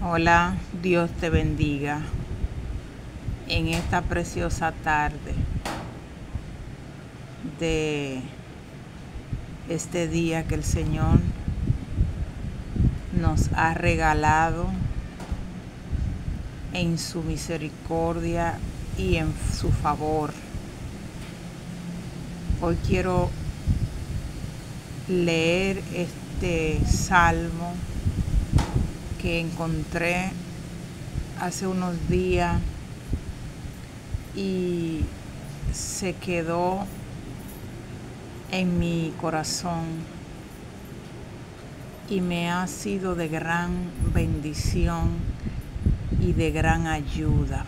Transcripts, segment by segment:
Hola, Dios te bendiga en esta preciosa tarde de este día que el Señor nos ha regalado en su misericordia y en su favor. Hoy quiero leer este salmo que encontré hace unos días y se quedó en mi corazón y me ha sido de gran bendición y de gran ayuda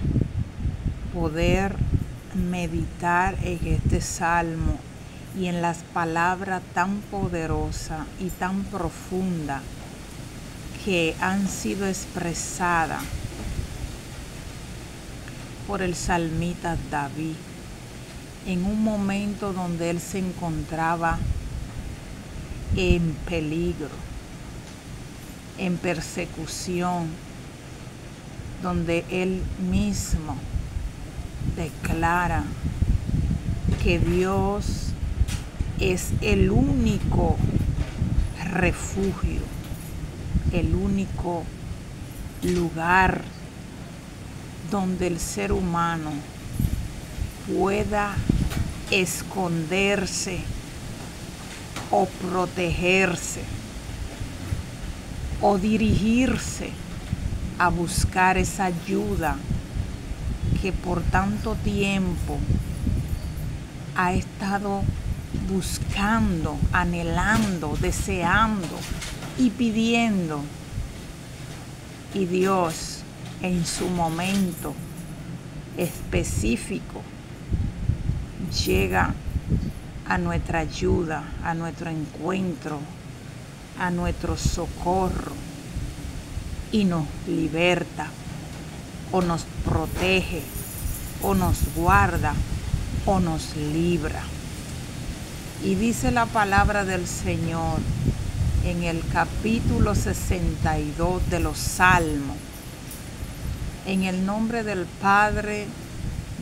poder meditar en este salmo y en las palabras tan poderosas y tan profundas que han sido expresadas por el salmista David en un momento donde él se encontraba en peligro, en persecución, donde él mismo declara que Dios es el único refugio, el único lugar donde el ser humano pueda esconderse o protegerse o dirigirse a buscar esa ayuda que por tanto tiempo ha estado buscando, anhelando, deseando y pidiendo. Y Dios en su momento específico llega a nuestra ayuda, a nuestro encuentro, a nuestro socorro y nos liberta o nos protege o nos guarda o nos libra. Y dice la palabra del Señor en el capítulo 62 de los Salmos, en el nombre del Padre,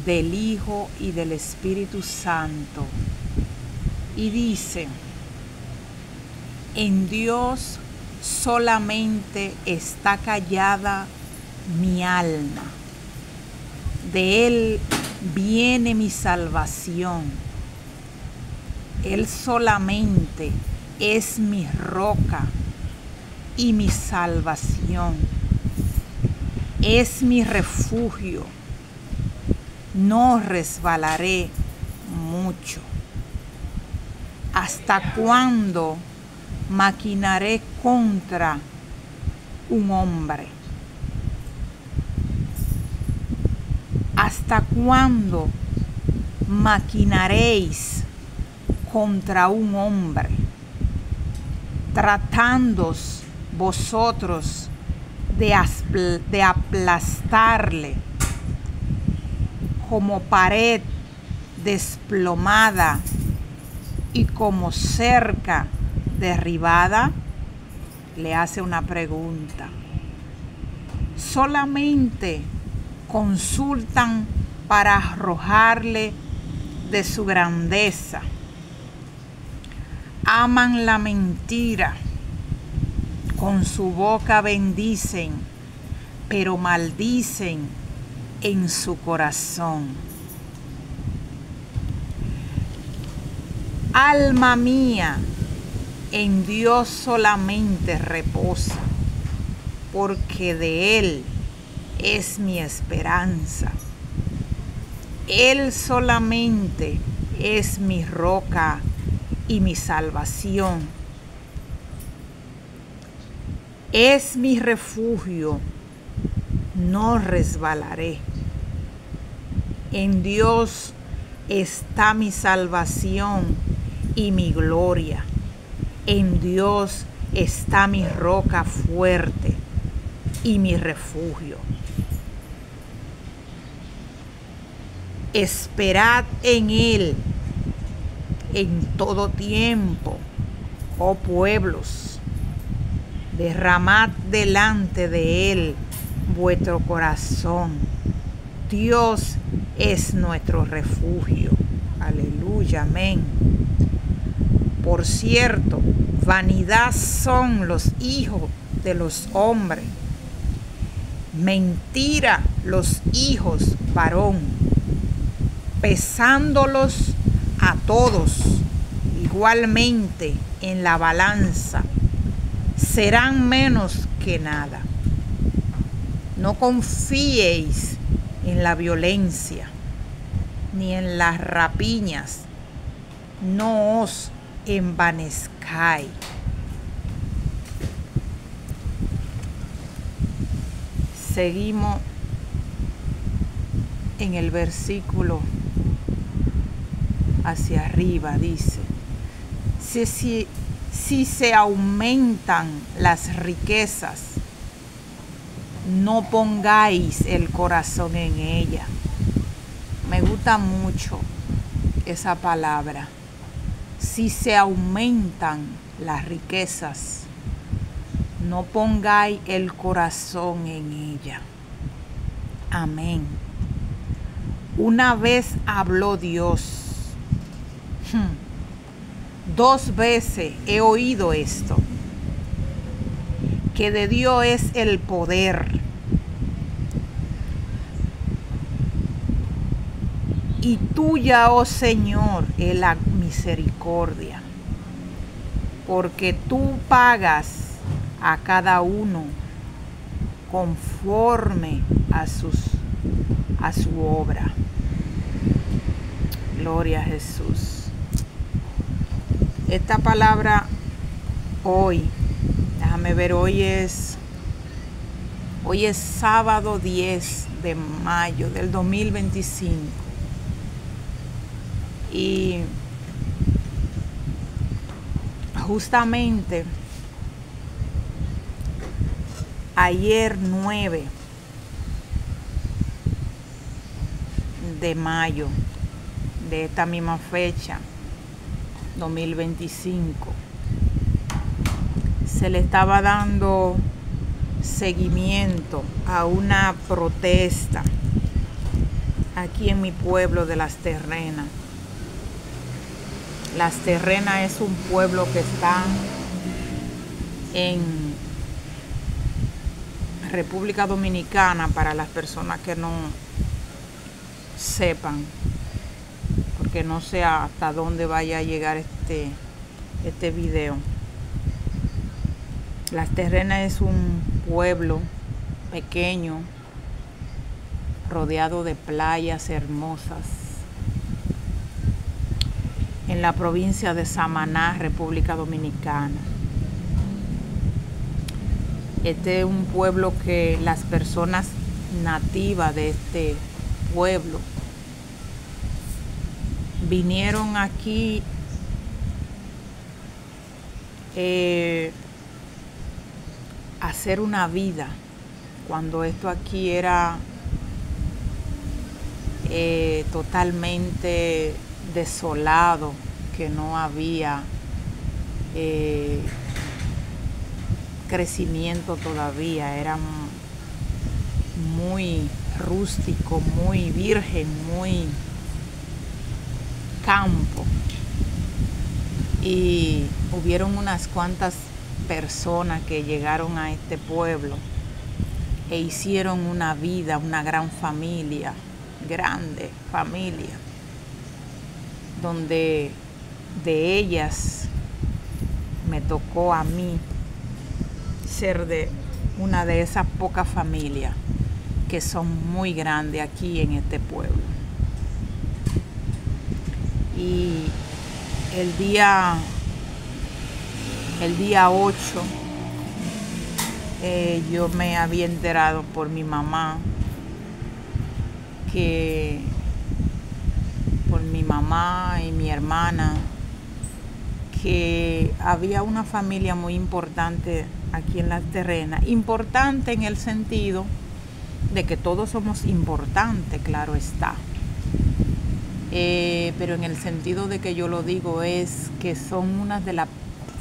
del Hijo y del Espíritu Santo. Y dice: en Dios solamente está callada mi alma, de Él viene mi salvación. Él solamente es mi roca y mi salvación. Es mi refugio. No resbalaré mucho. ¿Hasta cuándo maquinaré contra un hombre? ¿Hasta cuándo maquinaréis contra un hombre, tratándoos vosotros de aplastarle como pared desplomada y como cerca derribada? Le hace una pregunta. Solamente consultan para arrojarle de su grandeza. Aman la mentira, con su boca bendicen, pero maldicen en su corazón. Alma mía, en Dios solamente reposa, porque de Él es mi esperanza. Él solamente es mi roca y mi salvación. Es mi refugio, no resbalaré. En Dios está mi salvación y mi gloria. En Dios está mi roca fuerte y mi refugio. Esperad en Él en todo tiempo, oh pueblos, derramad delante de Él vuestro corazón. Dios es nuestro refugio. Aleluya, amén. Por cierto, vanidad son los hijos de los hombres, mentira los hijos varón, pesándolos a todos igualmente en la balanza, serán menos que nada. No confiéis en la violencia, ni en las rapiñas, no os envanezcáis. Seguimos en el versículo hacia arriba, dice, si se aumentan las riquezas, no pongáis el corazón en ella. Me gusta mucho esa palabra. Si se aumentan las riquezas, no pongáis el corazón en ella. Amén. Una vez habló Dios. 2 veces he oído esto, que de Dios es el poder. Y tuya, oh Señor, es la misericordia, porque tú pagas a cada uno conforme a su obra. Gloria a Jesús. Esta palabra hoy, déjame ver, hoy es sábado 10 de mayo del 2025. Y justamente ayer 9 de mayo de esta misma fecha, 2025, se le estaba dando seguimiento a una protesta aquí en mi pueblo de Las Terrenas. Las Terrenas es un pueblo que está en República Dominicana, para las personas que no sepan, porque no sé hasta dónde vaya a llegar este video. Las Terrenas es un pueblo pequeño, rodeado de playas hermosas, en la provincia de Samaná, República Dominicana. Este es un pueblo que las personas nativas de este pueblo vinieron aquí a hacer una vida, cuando esto aquí era totalmente desolado, que no había crecimiento todavía, era muy rústico, muy virgen, muy campo. Y hubieron unas cuantas personas que llegaron a este pueblo e hicieron una vida, una gran familia, grande familia, donde de ellas me tocó a mí ser de una de esas pocas familias que son muy grandes aquí en este pueblo. Y el día 8 yo me había enterado por mi mamá y mi hermana, que había una familia muy importante aquí en Las Terrenas. Importante en el sentido de que todos somos importantes, claro está. Pero en el sentido de que yo lo digo es que son una de las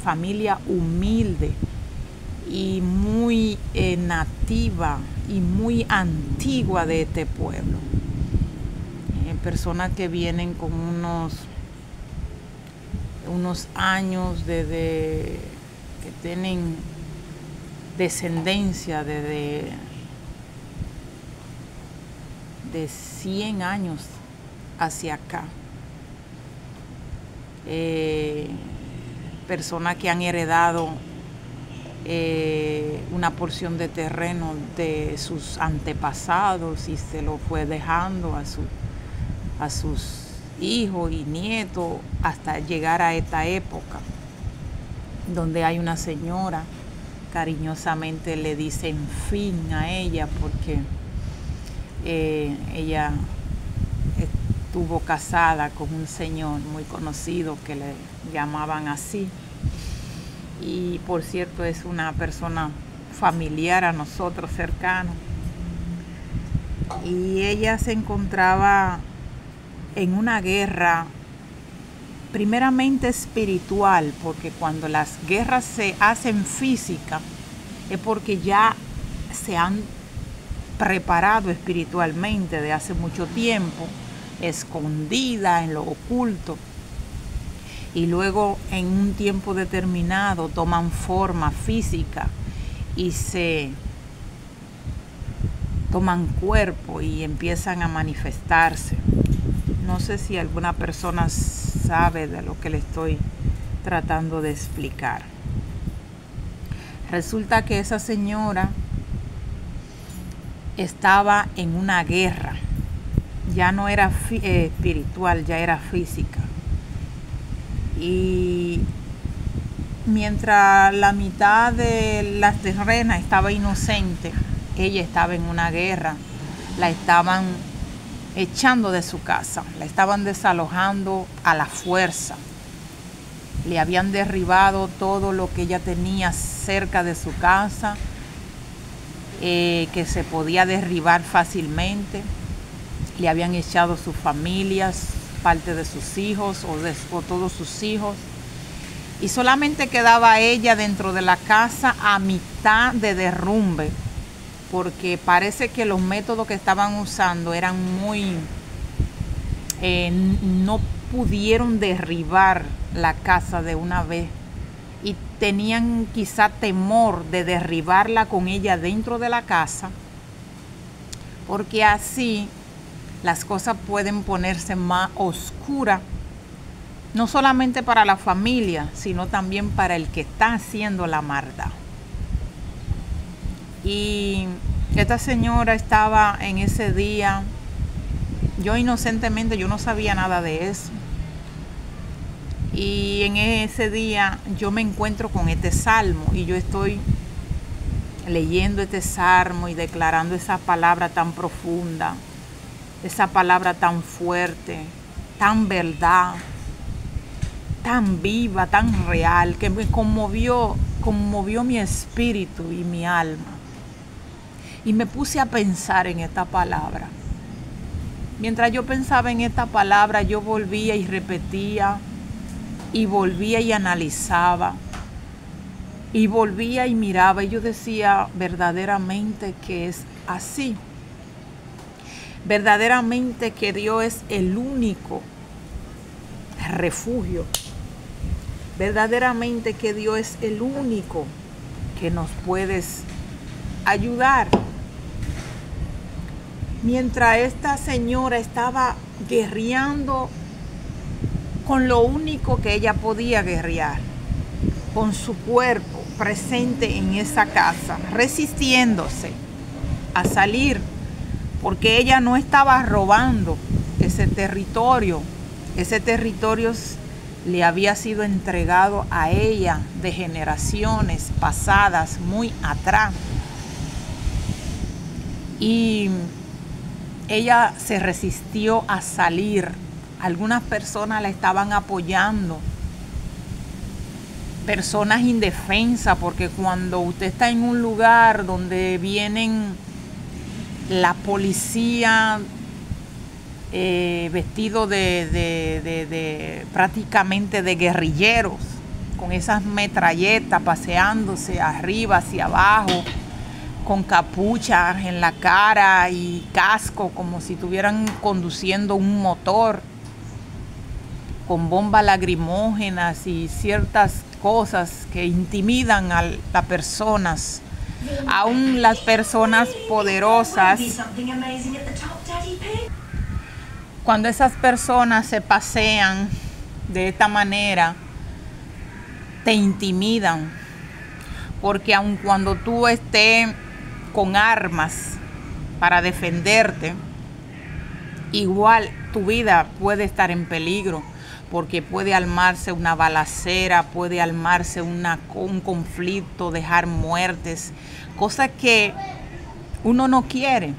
familias humildes y muy nativa y muy antigua de este pueblo. Personas que vienen con unos años que tienen descendencia de 100 años hacia acá. Personas que han heredado una porción de terreno de sus antepasados y se lo fue dejando a sus hijos y nietos hasta llegar a esta época donde hay una señora, cariñosamente le dicen fin a ella porque ella estuvo casada con un señor muy conocido que le llamaban así, y por cierto es una persona familiar a nosotros, cercano, y ella se encontraba en una guerra primeramente espiritual, porque cuando las guerras se hacen físicas es porque ya se han preparado espiritualmente de hace mucho tiempo, escondida en lo oculto, y luego en un tiempo determinado toman forma física y se toman cuerpo y empiezan a manifestarse. No sé si alguna persona sabe de lo que le estoy tratando de explicar. Resulta que esa señora estaba en una guerra. Ya no era espiritual, ya era física. Y mientras la mitad de las terrenas estaba inocente, ella estaba en una guerra. La estaban echando de su casa, la estaban desalojando a la fuerza. Le habían derribado todo lo que ella tenía cerca de su casa, que se podía derribar fácilmente. Le habían echado sus familias, parte de sus hijos o todos sus hijos, y solamente quedaba ella dentro de la casa a mitad de derrumbe, porque parece que los métodos que estaban usando eran muy... no pudieron derribar la casa de una vez y tenían quizá temor de derribarla con ella dentro de la casa, porque así las cosas pueden ponerse más oscuras, no solamente para la familia, sino también para el que está haciendo la maldad. Y esta señora estaba en ese día, yo inocentemente, yo no sabía nada de eso. Y en ese día yo me encuentro con este salmo y yo estoy leyendo este salmo y declarando esa palabra tan profunda, esa palabra tan fuerte, tan verdad, tan viva, tan real, que me conmovió mi espíritu y mi alma. Y me puse a pensar en esta palabra. Mientras yo pensaba en esta palabra, yo volvía y repetía, y volvía y analizaba, y volvía y miraba, y yo decía verdaderamente que es así. Verdaderamente que Dios es el único refugio. Verdaderamente que Dios es el único que nos puede ayudar. Mientras esta señora estaba guerreando con lo único que ella podía guerrear, con su cuerpo presente en esa casa, resistiéndose a salir, porque ella no estaba robando ese territorio. Ese territorio le había sido entregado a ella de generaciones pasadas, muy atrás. Y ella se resistió a salir. Algunas personas la estaban apoyando, personas indefensas, porque cuando usted está en un lugar donde vienen la policía vestido de prácticamente de guerrilleros con esas metralletas paseándose arriba hacia abajo, con capucha en la cara y casco como si estuvieran conduciendo un motor, con bombas lacrimógenas y ciertas cosas que intimidan a las personas, aún las personas poderosas. Cuando esas personas se pasean de esta manera, te intimidan, porque aun cuando tú estés con armas para defenderte, igual tu vida puede estar en peligro, porque puede armarse una balacera, puede armarse un conflicto, dejar muertes, cosas que uno no quiere,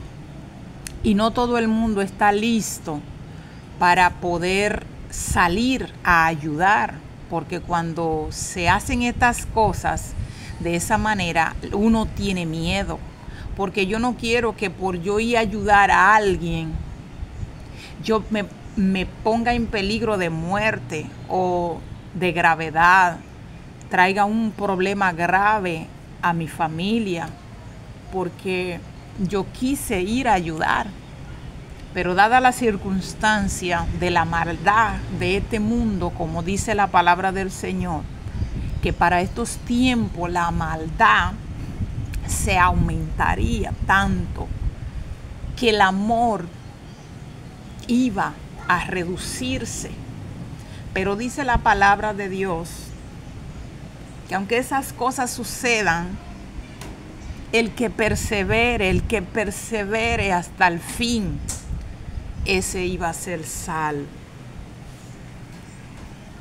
y no todo el mundo está listo para poder salir a ayudar, porque cuando se hacen estas cosas de esa manera, uno tiene miedo, porque yo no quiero que por yo ir a ayudar a alguien, yo me ponga en peligro de muerte o de gravedad, traiga un problema grave a mi familia, porque yo quise ir a ayudar. Pero dada la circunstancia de la maldad de este mundo, como dice la palabra del Señor, que para estos tiempos la maldad se aumentaría tanto que el amor iba a reducirse. Pero dice la palabra de Dios que aunque esas cosas sucedan, el que persevere hasta el fin, ese iba a ser salvo.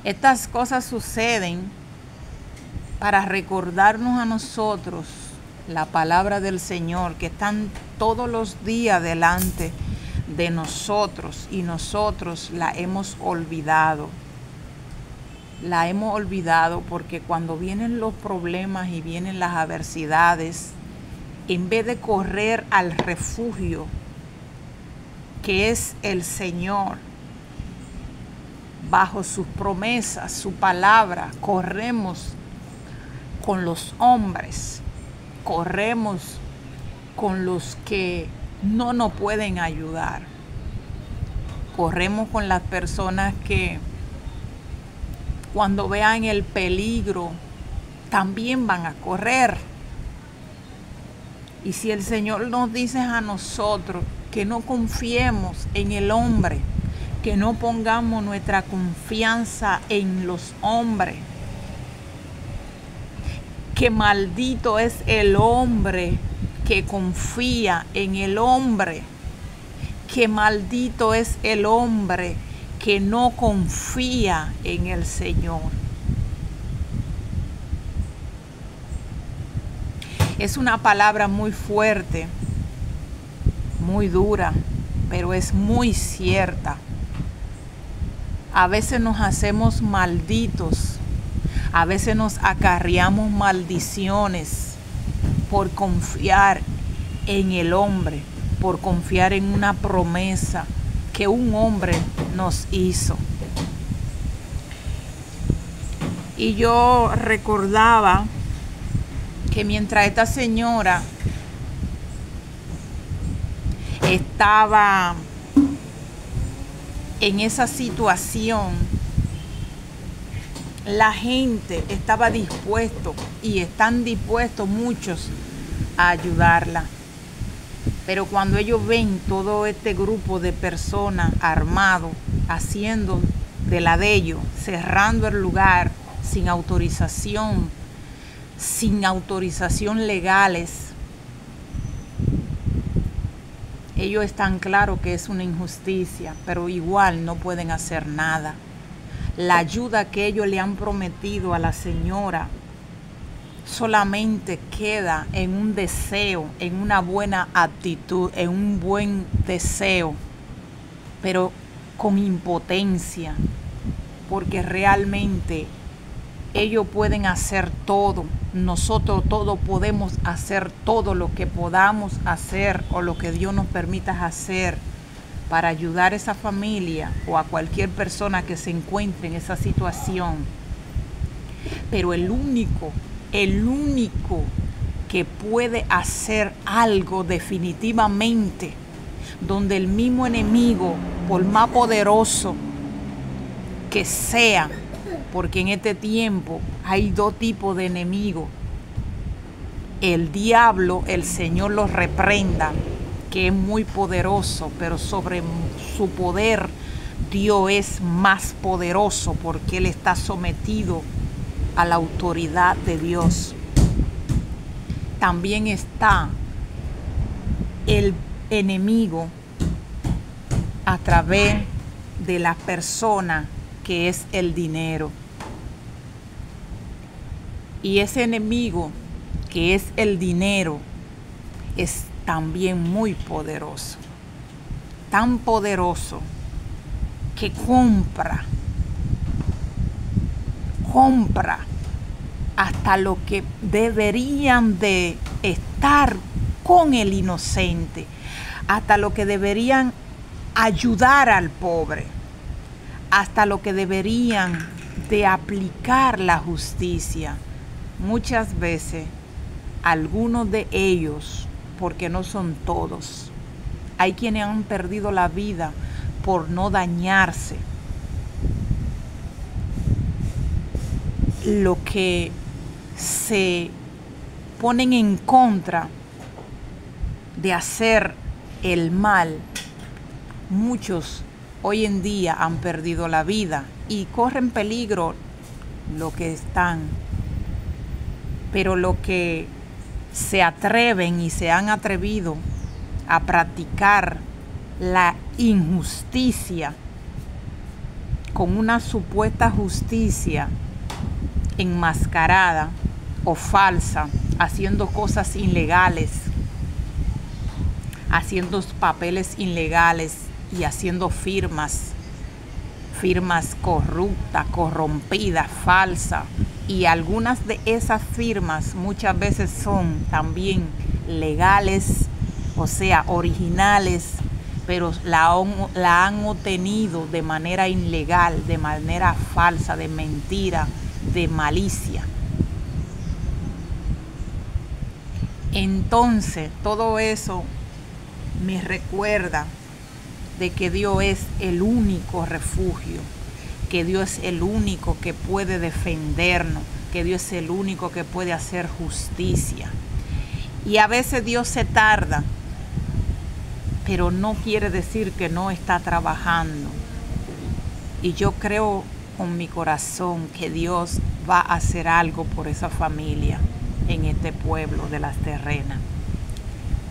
Estas cosas suceden para recordarnos a nosotros la palabra del Señor, que están todos los días delante de nosotros y nosotros la hemos olvidado. La hemos olvidado porque cuando vienen los problemas y vienen las adversidades, en vez de correr al refugio que es el Señor, bajo sus promesas, su palabra, corremos con los hombres, corremos con los que no nos pueden ayudar, corremos con las personas que cuando vean el peligro también van a correr. Y si el Señor nos dice a nosotros que no confiemos en el hombre, que no pongamos nuestra confianza en los hombres, que maldito es el hombre que confía en el hombre, que maldito es el hombre que no confía en el Señor. Es una palabra muy fuerte, muy dura, pero es muy cierta. A veces nos hacemos malditos, a veces nos acarreamos maldiciones por confiar en el hombre, por confiar en una promesa que un hombre nos hizo. Y yo recordaba que mientras esta señora estaba en esa situación, la gente estaba dispuesto y están dispuestos muchos a ayudarla. Pero cuando ellos ven todo este grupo de personas armados haciendo de la de ellos, cerrando el lugar sin autorización legales, ellos están claros que es una injusticia, pero igual no pueden hacer nada. La ayuda que ellos le han prometido a la señora solamente queda en un deseo, en una buena actitud, en un buen deseo, pero con impotencia, porque realmente ellos pueden hacer todo. Nosotros todos podemos hacer todo lo que podamos hacer o lo que Dios nos permita hacer para ayudar a esa familia o a cualquier persona que se encuentre en esa situación. Pero el único que puede hacer algo definitivamente, donde el mismo enemigo, por más poderoso que sea, porque en este tiempo hay dos tipos de enemigos. El diablo, el Señor lo reprenda, que es muy poderoso, pero sobre su poder Dios es más poderoso porque Él está sometido a la autoridad de Dios. También está el enemigo a través de la persona, que es el dinero. Y ese enemigo, que es el dinero, es también muy poderoso. Tan poderoso que compra hasta lo que deberían de estar con el inocente, hasta lo que deberían ayudar al pobre, hasta lo que deberían de aplicar la justicia. Muchas veces, algunos de ellos, porque no son todos, hay quienes han perdido la vida por no dañarse. Lo que se ponen en contra de hacer el mal, muchos hoy en día han perdido la vida y corren peligro lo que están. Pero lo que se atreven y se han atrevido a practicar la injusticia con una supuesta justicia enmascarada o falsa, haciendo cosas ilegales, haciendo papeles ilegales y haciendo firmas corruptas, corrompidas, falsas. Y algunas de esas firmas muchas veces son también legales, o sea, originales, pero la han obtenido de manera ilegal, de manera falsa, de mentira, de malicia. Entonces, todo eso me recuerda de que Dios es el único refugio, que Dios es el único que puede defendernos, que Dios es el único que puede hacer justicia. Y a veces Dios se tarda, pero no quiere decir que no está trabajando. Y yo creo con mi corazón que Dios va a hacer algo por esa familia en este pueblo de Las Terrenas.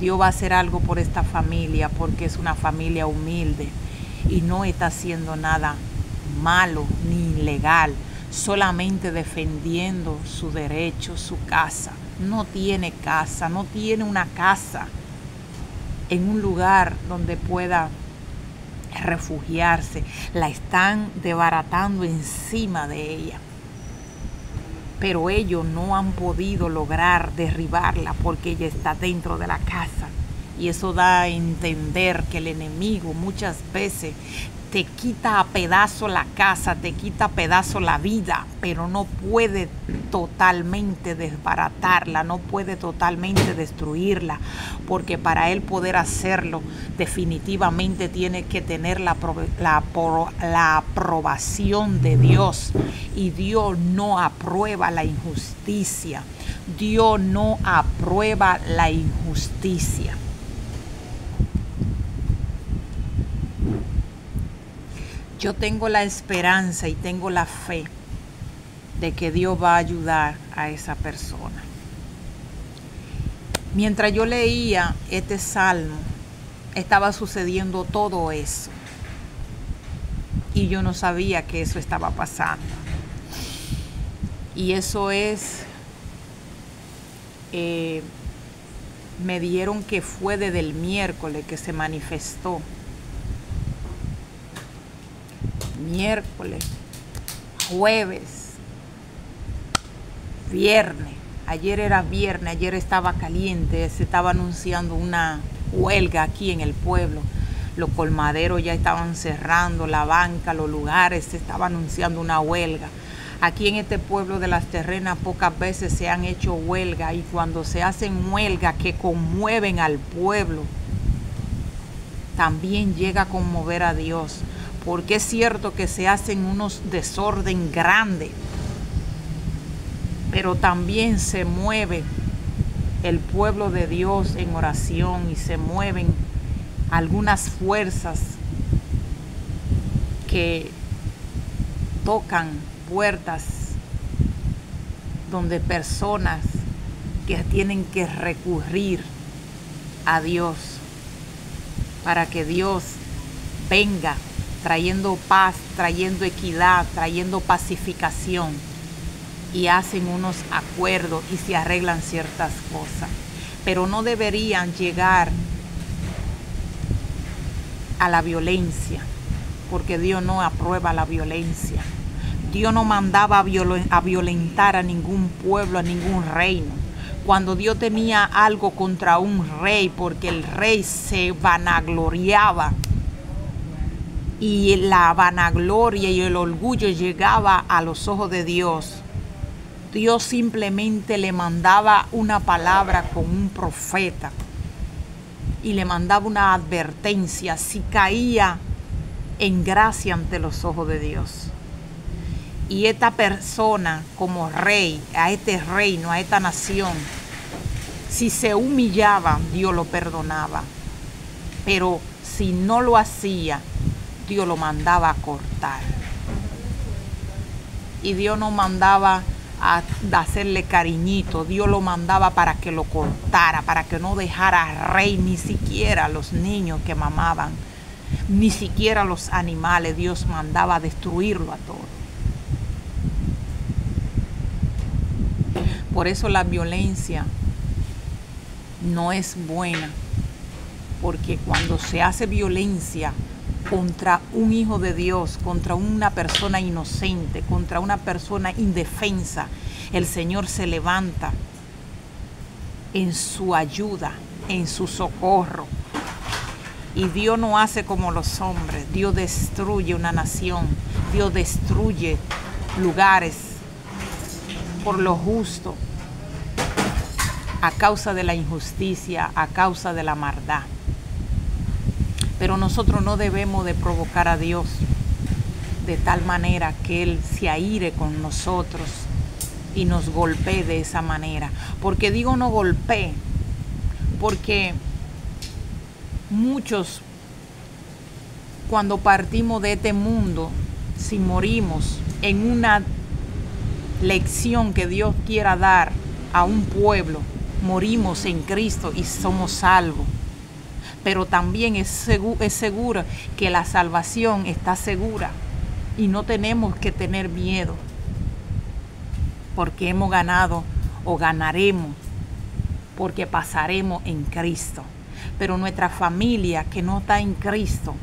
Dios va a hacer algo por esta familia porque es una familia humilde y no está haciendo nada malo ni ilegal, solamente defendiendo su derecho, su casa. No tiene casa, no tiene una casa en un lugar donde pueda refugiarse. La están desbaratando encima de ella. Pero ellos no han podido lograr derribarla porque ella está dentro de la casa. Y eso da a entender que el enemigo muchas veces te quita a pedazo la casa, te quita a pedazo la vida, pero no puede totalmente desbaratarla, no puede totalmente destruirla, porque para él poder hacerlo definitivamente tiene que tener la aprobación de Dios. Y Dios no aprueba la injusticia. Dios no aprueba la injusticia. Yo tengo la esperanza y tengo la fe de que Dios va a ayudar a esa persona. Mientras yo leía este salmo, estaba sucediendo todo eso. Y yo no sabía que eso estaba pasando. Y eso es, me dijeron que fue desde el miércoles que se manifestó. Miércoles, jueves, viernes. Ayer era viernes, ayer estaba caliente, se estaba anunciando una huelga aquí en el pueblo. Los colmaderos ya estaban cerrando, la banca, los lugares, se estaba anunciando una huelga. Aquí en este pueblo de las terrenas pocas veces se han hecho huelga, y cuando se hacen huelgas que conmueven al pueblo, también llega a conmover a Dios, porque es cierto que se hacen unos desorden grandes, pero también se mueve el pueblo de Dios en oración, y se mueven algunas fuerzas que tocan puertas donde personas que tienen que recurrir a Dios para que Dios venga trayendo paz, trayendo equidad, trayendo pacificación, y hacen unos acuerdos y se arreglan ciertas cosas. Pero no deberían llegar a la violencia, porque Dios no aprueba la violencia. Dios no mandaba a violentar a ningún pueblo, a ningún reino. Cuando Dios tenía algo contra un rey, porque el rey se vanagloriaba, y la vanagloria y el orgullo llegaba a los ojos de Dios, Dios simplemente le mandaba una palabra con un profeta y le mandaba una advertencia si caía en gracia ante los ojos de Dios. Y esta persona, como rey, a este reino, a esta nación, si se humillaba, Dios lo perdonaba. Pero si no lo hacía, Dios lo mandaba a cortar. Y Dios no mandaba a hacerle cariñito, Dios lo mandaba para que lo cortara, para que no dejara rey, ni siquiera los niños que mamaban, ni siquiera los animales. Dios mandaba a destruirlo a todo. Por eso la violencia no es buena, porque cuando se hace violencia contra un hijo de Dios, contra una persona inocente, contra una persona indefensa, el Señor se levanta en su ayuda, en su socorro. Y Dios no hace como los hombres. Dios destruye una nación, Dios destruye lugares por lo justo, a causa de la injusticia, a causa de la maldad. Pero nosotros no debemos de provocar a Dios de tal manera que Él se aire con nosotros y nos golpee de esa manera. Porque digo no golpee, porque muchos, cuando partimos de este mundo, si morimos en una lección que Dios quiera dar a un pueblo, morimos en Cristo y somos salvos. Pero también es seguro que la salvación está segura, y no tenemos que tener miedo, porque hemos ganado o ganaremos, porque pasaremos en Cristo. Pero nuestra familia que no está en Cristo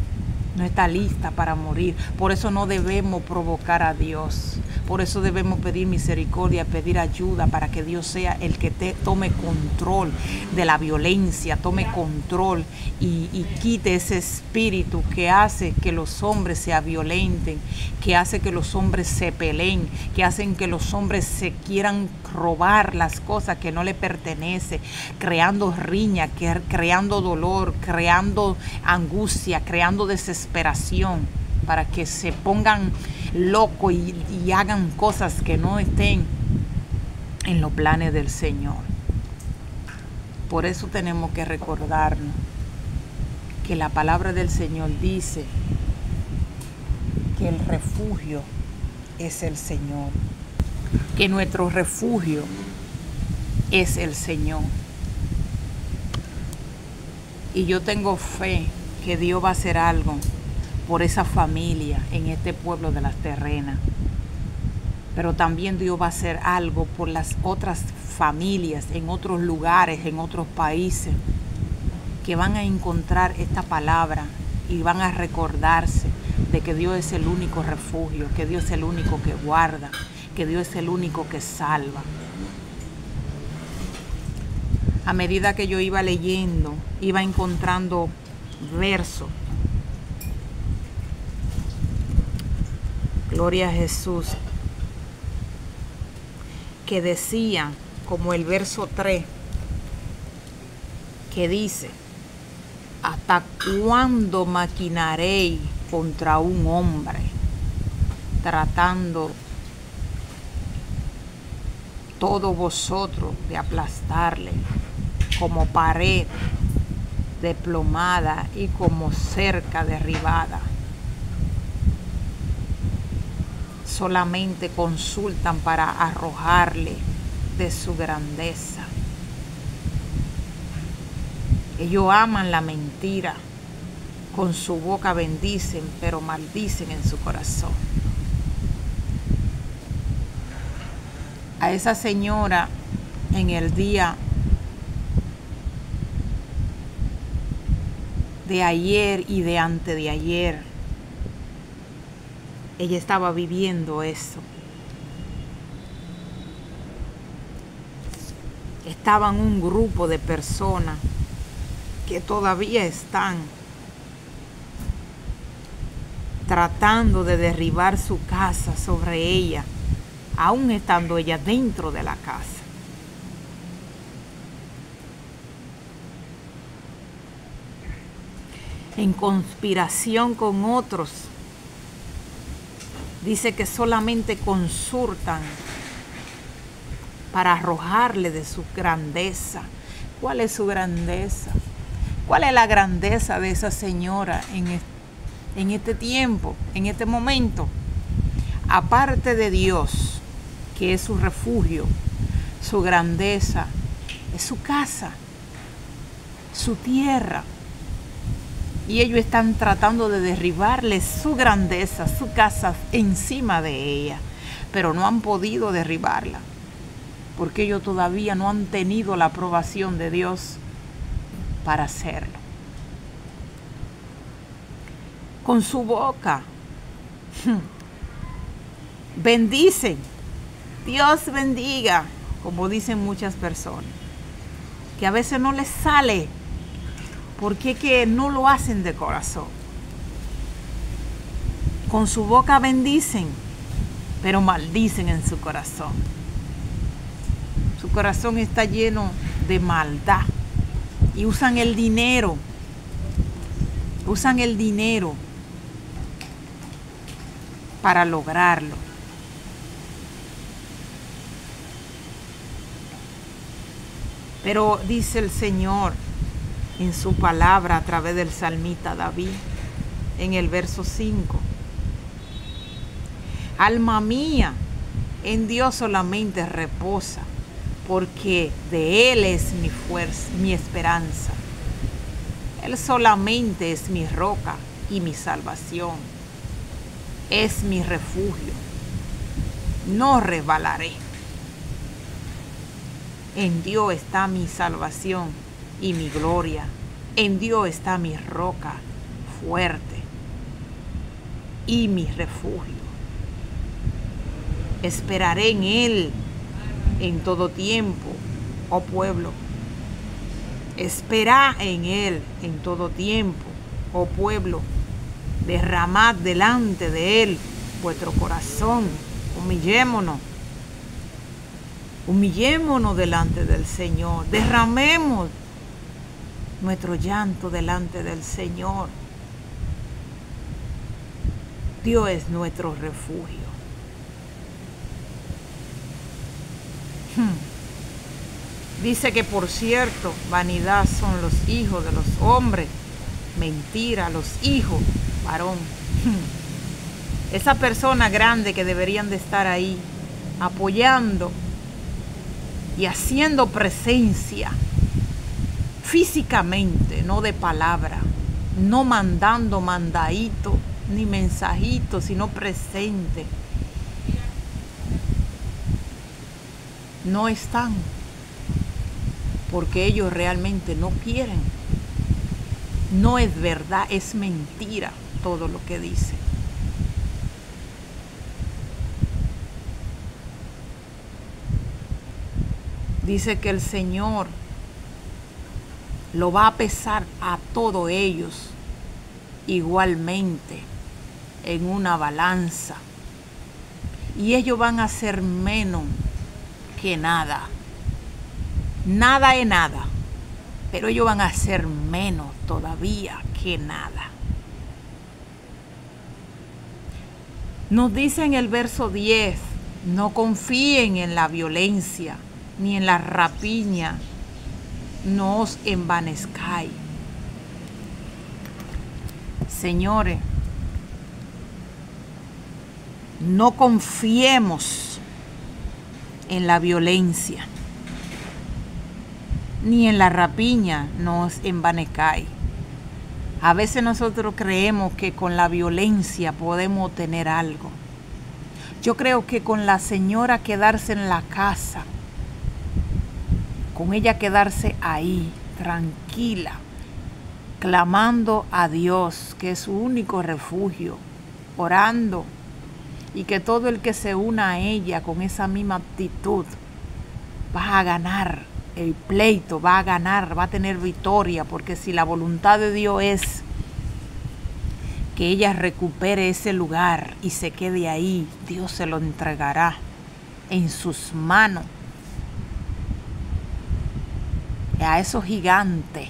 no está lista para morir. Por eso no debemos provocar a Dios. Por eso debemos pedir misericordia, pedir ayuda, para que Dios sea el que tome control de la violencia, tome control y quite ese espíritu que hace que los hombres se violenten, que hace que los hombres se peleen, que hacen que los hombres se quieran robar las cosas que no le pertenecen, creando riña, creando dolor, creando angustia, creando desesperación, para que se pongan locos y hagan cosas que no estén en los planes del Señor. Por eso tenemos que recordarnos que la palabra del Señor dice que el refugio es el Señor, que nuestro refugio es el Señor. Y yo tengo fe que Dios va a hacer algo por esa familia en este pueblo de las terrenas. Pero también Dios va a hacer algo por las otras familias en otros lugares, en otros países, que van a encontrar esta palabra y van a recordarse de que Dios es el único refugio, que Dios es el único que guarda, que Dios es el único que salva. A medida que yo iba leyendo, iba encontrando versos. Gloria a Jesús. que decían, como el verso 3, que dice: ¿hasta cuándo maquinaréis contra un hombre, tratando todos vosotros de aplastarle como pared desplomada y como cerca derribada? Solamente consultan para arrojarle de su grandeza. Ellos aman la mentira, con su boca bendicen, pero maldicen en su corazón. A esa señora en el día de ayer y de antes de ayer, ella estaba viviendo eso. Estaban un grupo de personas que todavía están tratando de derribar su casa sobre ella, aún estando ella dentro de la casa. En conspiración con otros, dice que solamente consultan para arrojarle de su grandeza. ¿Cuál es su grandeza? ¿Cuál es la grandeza de esa señora en este tiempo, en este momento? Aparte de Dios, que es su refugio, su grandeza es su casa, su tierra. Y ellos están tratando de derribarle su grandeza, su casa encima de ella, pero no han podido derribarla, porque ellos todavía no han tenido la aprobación de Dios para hacerlo. Con su boca bendicen, Dios bendiga, como dicen muchas personas, que a veces no les sale, porque es que no lo hacen de corazón. Con su boca bendicen, pero maldicen en su corazón. Su corazón está lleno de maldad y usan el dinero para lograrlo. Pero dice el Señor en su palabra a través del salmista David, en el verso 5: alma mía, en Dios solamente reposa, porque de Él es mi fuerza, mi esperanza. Él solamente es mi roca y mi salvación. Es mi refugio. No resbalaré. En Dios está mi salvación y mi gloria. En Dios está mi roca fuerte y mi refugio. Esperaré en Él en todo tiempo, oh pueblo. Espera en Él en todo tiempo, oh pueblo. Derramad delante de Él vuestro corazón. Humillémonos delante del Señor. Derramemos nuestro llanto delante del Señor. Dios es nuestro refugio. Dice que, por cierto, vanidad son los hijos de los hombres, mentira los hijos varón. Esa persona grande que deberían de estar ahí apoyando y haciendo presencia físicamente, no de palabra, no mandando mandadito ni mensajito, sino presente, no están, porque ellos realmente no quieren. No es verdad, es mentira todo lo que dice. Dice que el Señor lo va a pesar a todos ellos igualmente en una balanza, y ellos van a ser menos que nada. Nada es nada. Pero ellos van a ser menos todavía que nada. Nos dice en el verso 10, no confíen en la violencia ni en la rapiña, no os envanezcáis. Señores, no confiemos en la violencia ni en la rapiña, no os envanezcáis. A veces nosotros creemos que con la violencia podemos obtener algo. Yo creo que con la señora quedarse en la casa, con ella quedarse ahí, tranquila, clamando a Dios, que es su único refugio, orando, y que todo el que se una a ella con esa misma actitud va a ganar el pleito, va a ganar, va a tener victoria, porque si la voluntad de Dios es que ella recupere ese lugar y se quede ahí, Dios se lo entregará en sus manos. A esos gigantes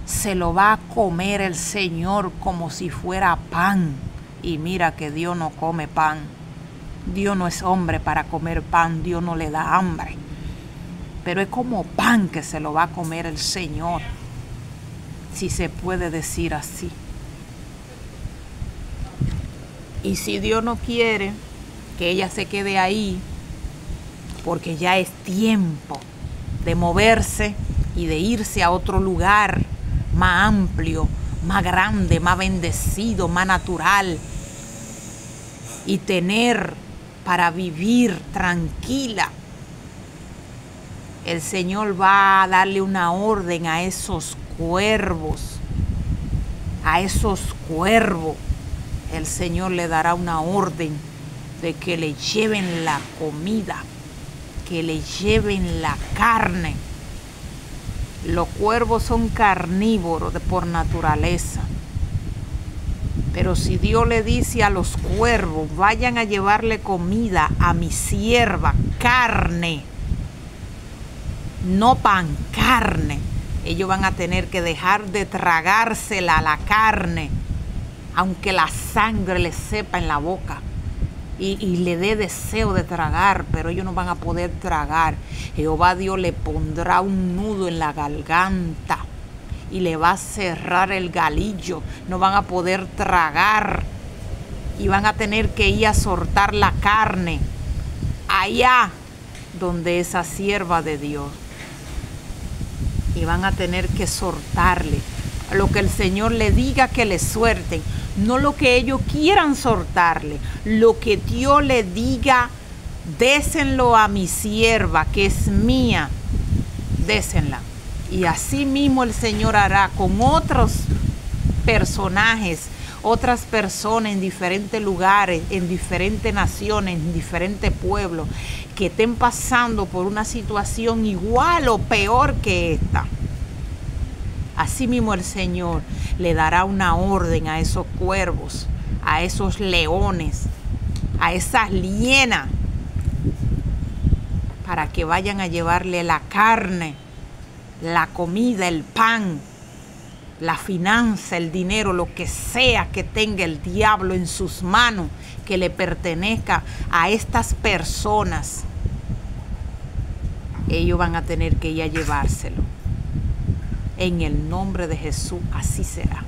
se lo va a comer el Señor como si fuera pan. Y mira que Dios no come pan. Dios no es hombre para comer pan, Dios no le da hambre. Pero es como pan que se lo va a comer el Señor, si se puede decir así. Y si Dios no quiere que ella se quede ahí, porque ya es tiempo de moverse y de irse a otro lugar más amplio, más grande, más bendecido, más natural, y tener para vivir tranquila, el Señor va a darle una orden a esos cuervos, el Señor le dará una orden de que le lleven la comida, que le lleven la carne. Los cuervos son carnívoros por naturaleza. Pero si Dios le dice a los cuervos, vayan a llevarle comida a mi sierva, carne, no pan, carne, ellos van a tener que dejar de tragársela a la carne, aunque la sangre les sepa en la boca y le dé deseo de tragar, pero ellos no van a poder tragar. Jehová Dios le pondrá un nudo en la garganta y le va a cerrar el galillo, no van a poder tragar y van a tener que ir a soltar la carne allá donde esa sierva de Dios, y van a tener que soltarle lo que el Señor le diga que le suelten, no lo que ellos quieran soltarle, lo que Dios le diga, désenlo a mi sierva que es mía, désenla. Y así mismo el Señor hará con otros personajes, otras personas en diferentes lugares, en diferentes naciones, en diferentes pueblos, que estén pasando por una situación igual o peor que esta. Así mismo el Señor le dará una orden a esos cuervos, a esos leones, a esas hienas, para que vayan a llevarle la carne, la comida, el pan, la finanza, el dinero, lo que sea que tenga el diablo en sus manos, que le pertenezca a estas personas. Ellos van a tener que ir a llevárselo. En el nombre de Jesús, así será.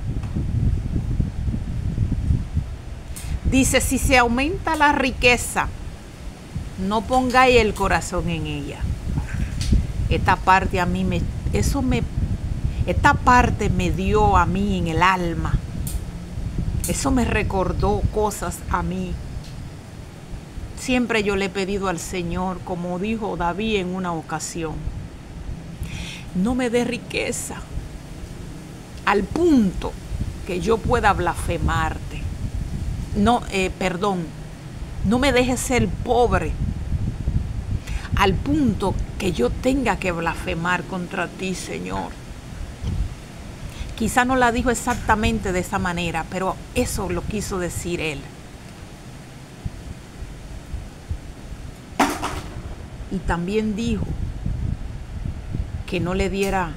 Dice, si se aumenta la riqueza, no pongáis el corazón en ella. Esta parte a mí esta parte me dio a mí en el alma. Eso me recordó cosas a mí. Siempre yo le he pedido al Señor, como dijo David en una ocasión, no me dé riqueza al punto que yo pueda blasfemarte. No me dejes ser pobre al punto que yo tenga que blasfemar contra ti, Señor. Quizá no la dijo exactamente de esa manera, pero eso lo quiso decir él. Y también dijo que no le diera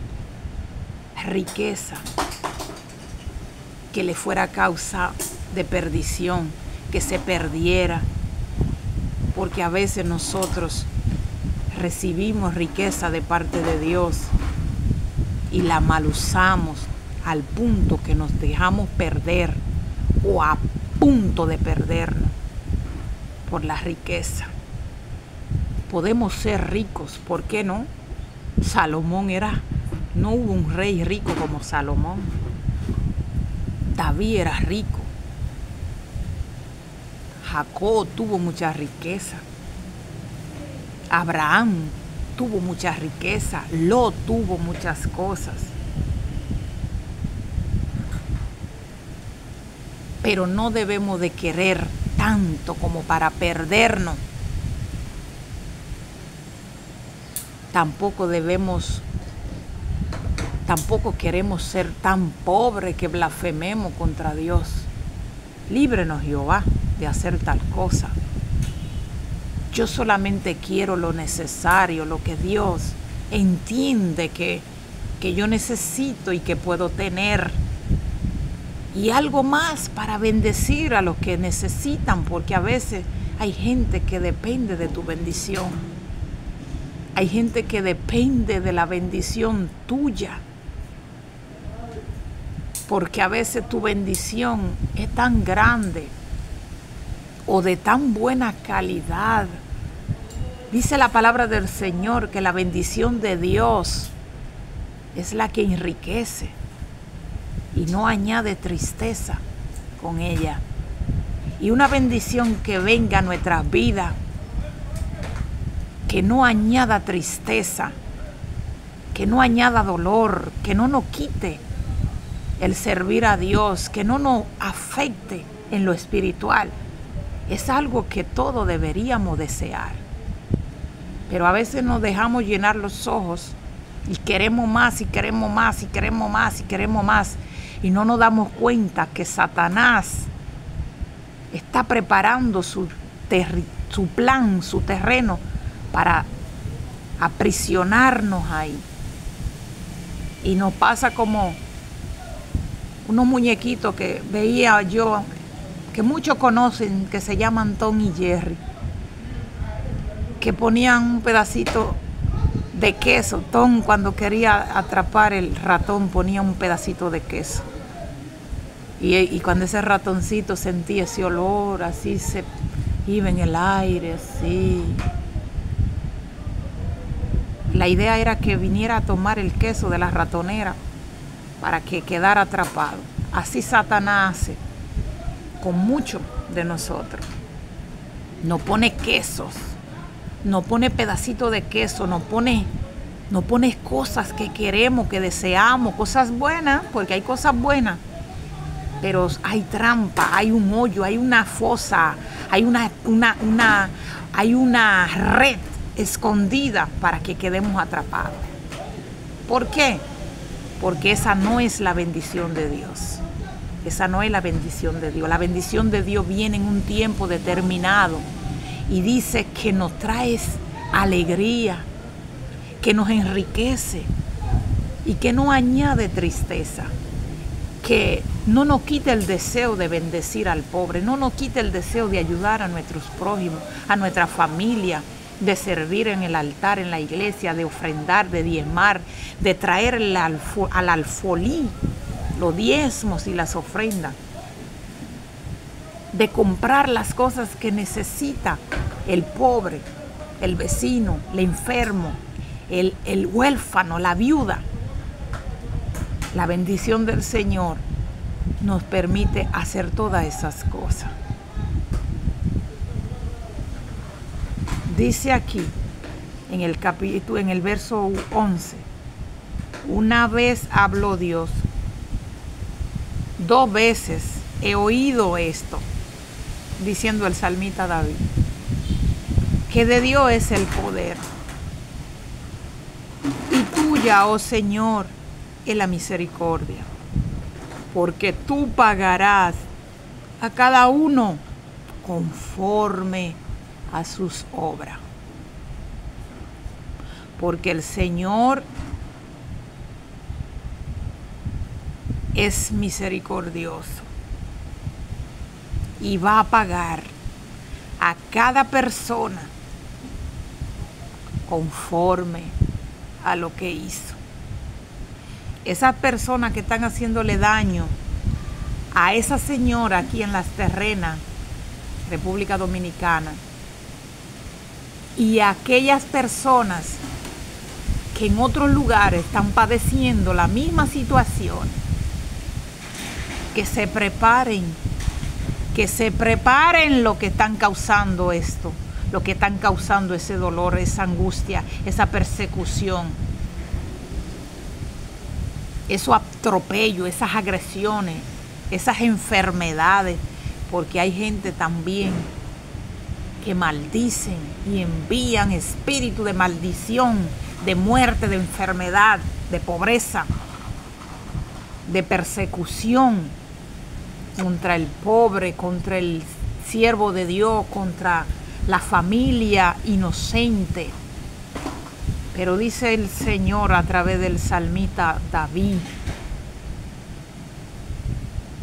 riqueza que le fuera causa de perdición, que se perdiera, porque a veces nosotros recibimos riqueza de parte de Dios y la mal usamos al punto que nos dejamos perder o a punto de perdernos por la riqueza. Podemos ser ricos, ¿por qué no? Salomón no hubo un rey rico como Salomón. David era rico. Jacob tuvo mucha riqueza. Abraham tuvo mucha riqueza. Lot tuvo muchas cosas. Pero no debemos de querer tanto como para perdernos. Tampoco queremos ser tan pobres que blasfememos contra Dios. Líbrenos, Jehová, de hacer tal cosa. Yo solamente quiero lo necesario, lo que Dios entiende que yo necesito y que puedo tener. Y algo más para bendecir a los que necesitan, porque a veces hay gente que depende de tu bendición. Hay gente que depende de la bendición tuya. Porque a veces tu bendición es tan grande o de tan buena calidad. Dice la palabra del Señor que la bendición de Dios es la que enriquece y no añade tristeza con ella. Y una bendición que venga a nuestras vidas, que no añada tristeza, que no añada dolor, que no nos quite el servir a Dios, que no nos afecte en lo espiritual, es algo que todos deberíamos desear. Pero a veces nos dejamos llenar los ojos y queremos más y queremos más y queremos más y queremos más, y no nos damos cuenta que Satanás está preparando su plan, su terreno para aprisionarnos ahí. Y nos pasa como unos muñequitos que veía yo, que muchos conocen, que se llaman Tom y Jerry, que ponían un pedacito de queso. Tom, cuando quería atrapar el ratón, ponía un pedacito de queso. Y cuando ese ratoncito sentía ese olor, así se iba en el aire, así. La idea era que viniera a tomar el queso de la ratonera para que quedara atrapado. Así Satanás hace con muchos de nosotros. Nos pone quesos, nos pone pedacitos de queso, nos pone cosas que queremos, que deseamos, cosas buenas, porque hay cosas buenas, pero hay trampa, hay un hoyo, hay una fosa, hay una red escondida para que quedemos atrapados. ¿Por qué? Porque esa no es la bendición de Dios. Esa no es la bendición de Dios. La bendición de Dios viene en un tiempo determinado y dice que nos trae alegría, que nos enriquece y que no añade tristeza, que no nos quita el deseo de bendecir al pobre, no nos quita el deseo de ayudar a nuestros prójimos, a nuestra familia, de servir en el altar, en la iglesia, de ofrendar, de diezmar, de traer al alfolí los diezmos y las ofrendas, de comprar las cosas que necesita el pobre, el vecino, el enfermo, el huérfano, la viuda. La bendición del Señor nos permite hacer todas esas cosas. Dice aquí, en el verso 11, una vez habló Dios, 2 veces he oído esto, diciendo el salmista David, que de Dios es el poder, y tuya, oh Señor, es la misericordia, porque tú pagarás a cada uno conforme a sus obras. porque el Señor es misericordioso y va a pagar a cada persona conforme a lo que hizo. Esas personas que están haciéndole daño a esa señora aquí en Las Terrenas, República Dominicana, y a aquellas personas que en otros lugares están padeciendo la misma situación, que se preparen lo que están causando esto, lo que están causando ese dolor, esa angustia, esa persecución, esos atropellos, esas agresiones, esas enfermedades, porque hay gente también que maldicen y envían espíritu de maldición, de muerte, de enfermedad, de pobreza, de persecución contra el pobre, contra el siervo de Dios, contra la familia inocente. Pero dice el Señor a través del salmista David: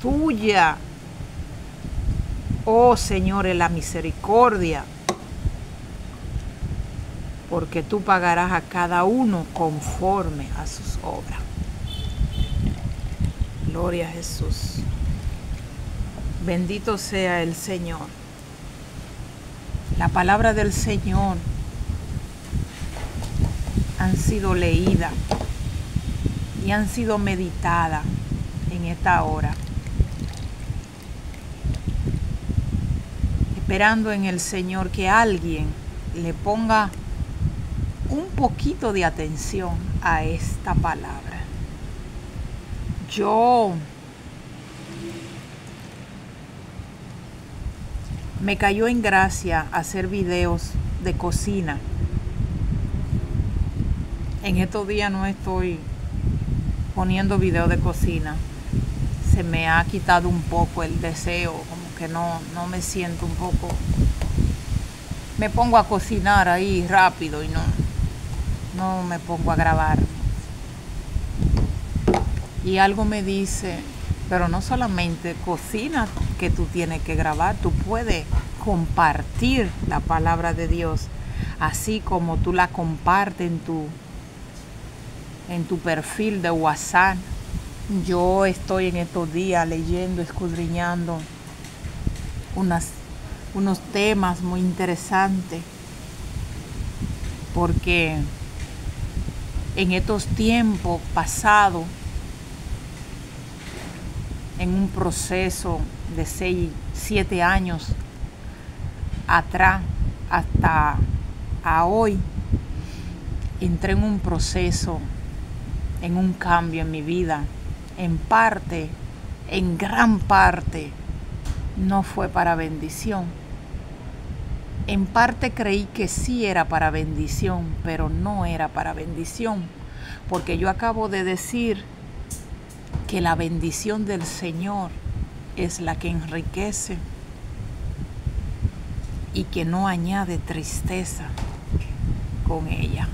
tuya, oh Señor, es la misericordia, porque tú pagarás a cada uno conforme a sus obras. Gloria a Jesús. Bendito sea el Señor. La palabra del Señor han sido leídas y han sido meditadas en esta hora, esperando en el Señor que alguien le ponga un poquito de atención a esta palabra. Yo me cayó en gracia hacer videos de cocina. En estos días no estoy poniendo videos de cocina. Se me ha quitado un poco el deseo, como que no me siento un poco. Me pongo a cocinar ahí rápido y no me pongo a grabar. Y algo me dice, pero no solamente cocina que tú tienes que grabar, tú puedes compartir la palabra de Dios, así como tú la compartes en tu perfil de WhatsApp. Yo estoy en estos días leyendo, escudriñando unos temas muy interesantes, porque en estos tiempos pasados, en un proceso de 6-7 años atrás hasta a hoy, entré en un proceso, en un cambio en mi vida. En parte, en gran parte, no fue para bendición. En parte creí que sí era para bendición, pero no era para bendición, porque yo acabo de decir que la bendición del Señor es la que enriquece y que no añade tristeza con ella.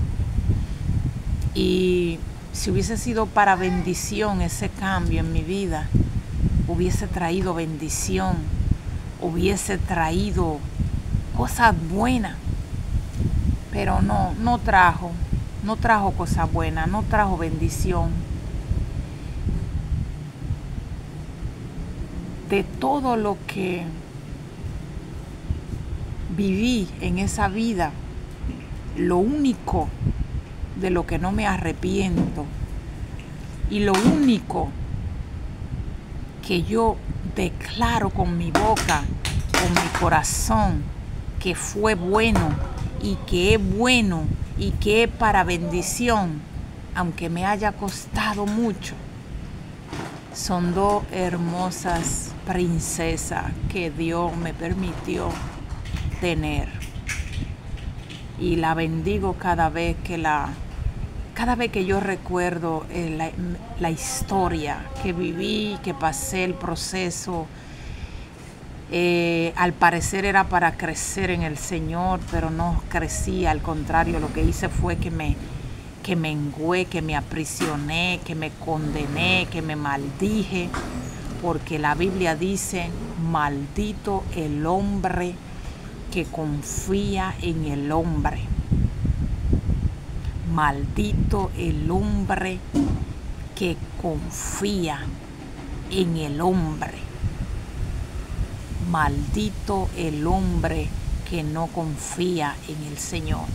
Y si hubiese sido para bendición ese cambio en mi vida, hubiese traído bendición, hubiese traído cosas buenas, pero no trajo cosas buenas, no trajo bendición. De todo lo que viví en esa vida, lo único de lo que no me arrepiento y lo único que yo declaro con mi boca, con mi corazón, que fue bueno y que es bueno y que es para bendición, aunque me haya costado mucho, son dos hermosas princesas que Dios me permitió tener. Y la bendigo cada vez que yo recuerdo la historia que viví, que pasé el proceso. Al parecer era para crecer en el Señor, pero no crecí, al contrario, lo que hice fue que me que mengué, que me aprisioné, que me condené, que me maldije, porque la Biblia dice, maldito el hombre que confía en el hombre. Maldito el hombre que confía en el hombre. Maldito el hombre que no confía en el Señor.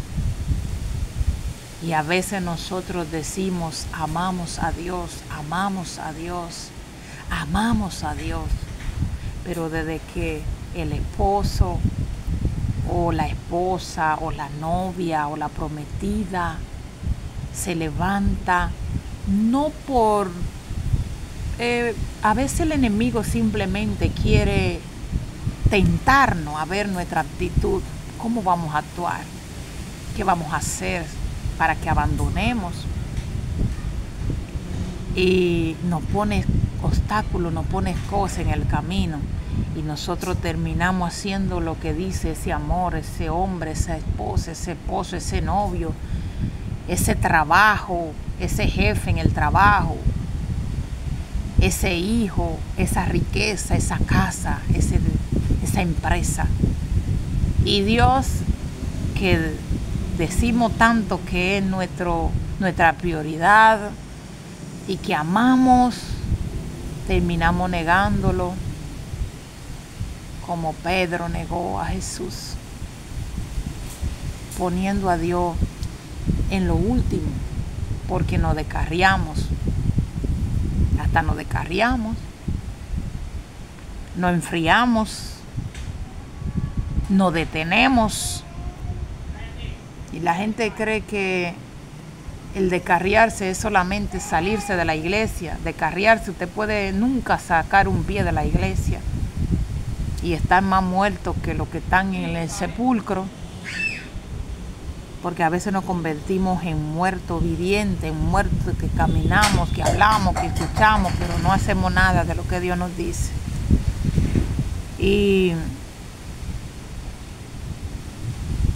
Y a veces nosotros decimos, amamos a Dios, amamos a Dios, amamos a Dios. Pero desde que el esposo o la esposa o la novia o la prometida se levanta, no por... a veces el enemigo simplemente quiere tentarnos a ver nuestra actitud, cómo vamos a actuar, qué vamos a hacer para que abandonemos, y nos pone obstáculos, nos pone cosas en el camino, y nosotros terminamos haciendo lo que dice ese amor, ese hombre, esa esposa, ese esposo, ese novio, ese trabajo, ese jefe en el trabajo, ese hijo, esa riqueza, esa casa, esa empresa. Y Dios, que decimos tanto que es nuestra prioridad y que amamos, terminamos negándolo, como Pedro negó a Jesús, poniendo a Dios en lo último, porque nos descarriamos, hasta nos descarriamos, nos enfriamos, nos detenemos, y la gente cree que el descarriarse es solamente salirse de la iglesia. Descarriarse, usted puede nunca sacar un pie de la iglesia y estar más muerto que los que están en el sepulcro, porque a veces nos convertimos en muertos vivientes, en muertos que caminamos, que hablamos, que escuchamos, pero no hacemos nada de lo que Dios nos dice. Y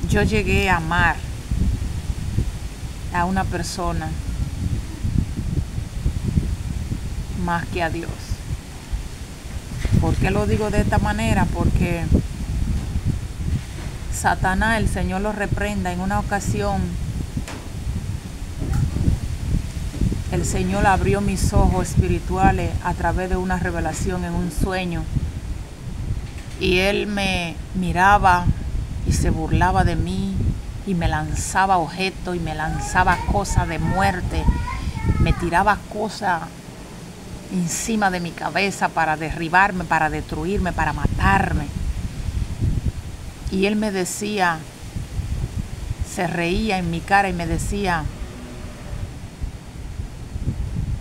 yo llegué a amar a una persona más que a Dios. ¿Por qué lo digo de esta manera? Porque Satanás, el Señor lo reprenda, en una ocasión el Señor abrió mis ojos espirituales a través de una revelación en un sueño, y Él me miraba y se burlaba de mí y me lanzaba objetos y me lanzaba cosas de muerte, me tiraba cosas encima de mi cabeza para derribarme, para destruirme, para matarme. Y Él me decía, se reía en mi cara y me decía,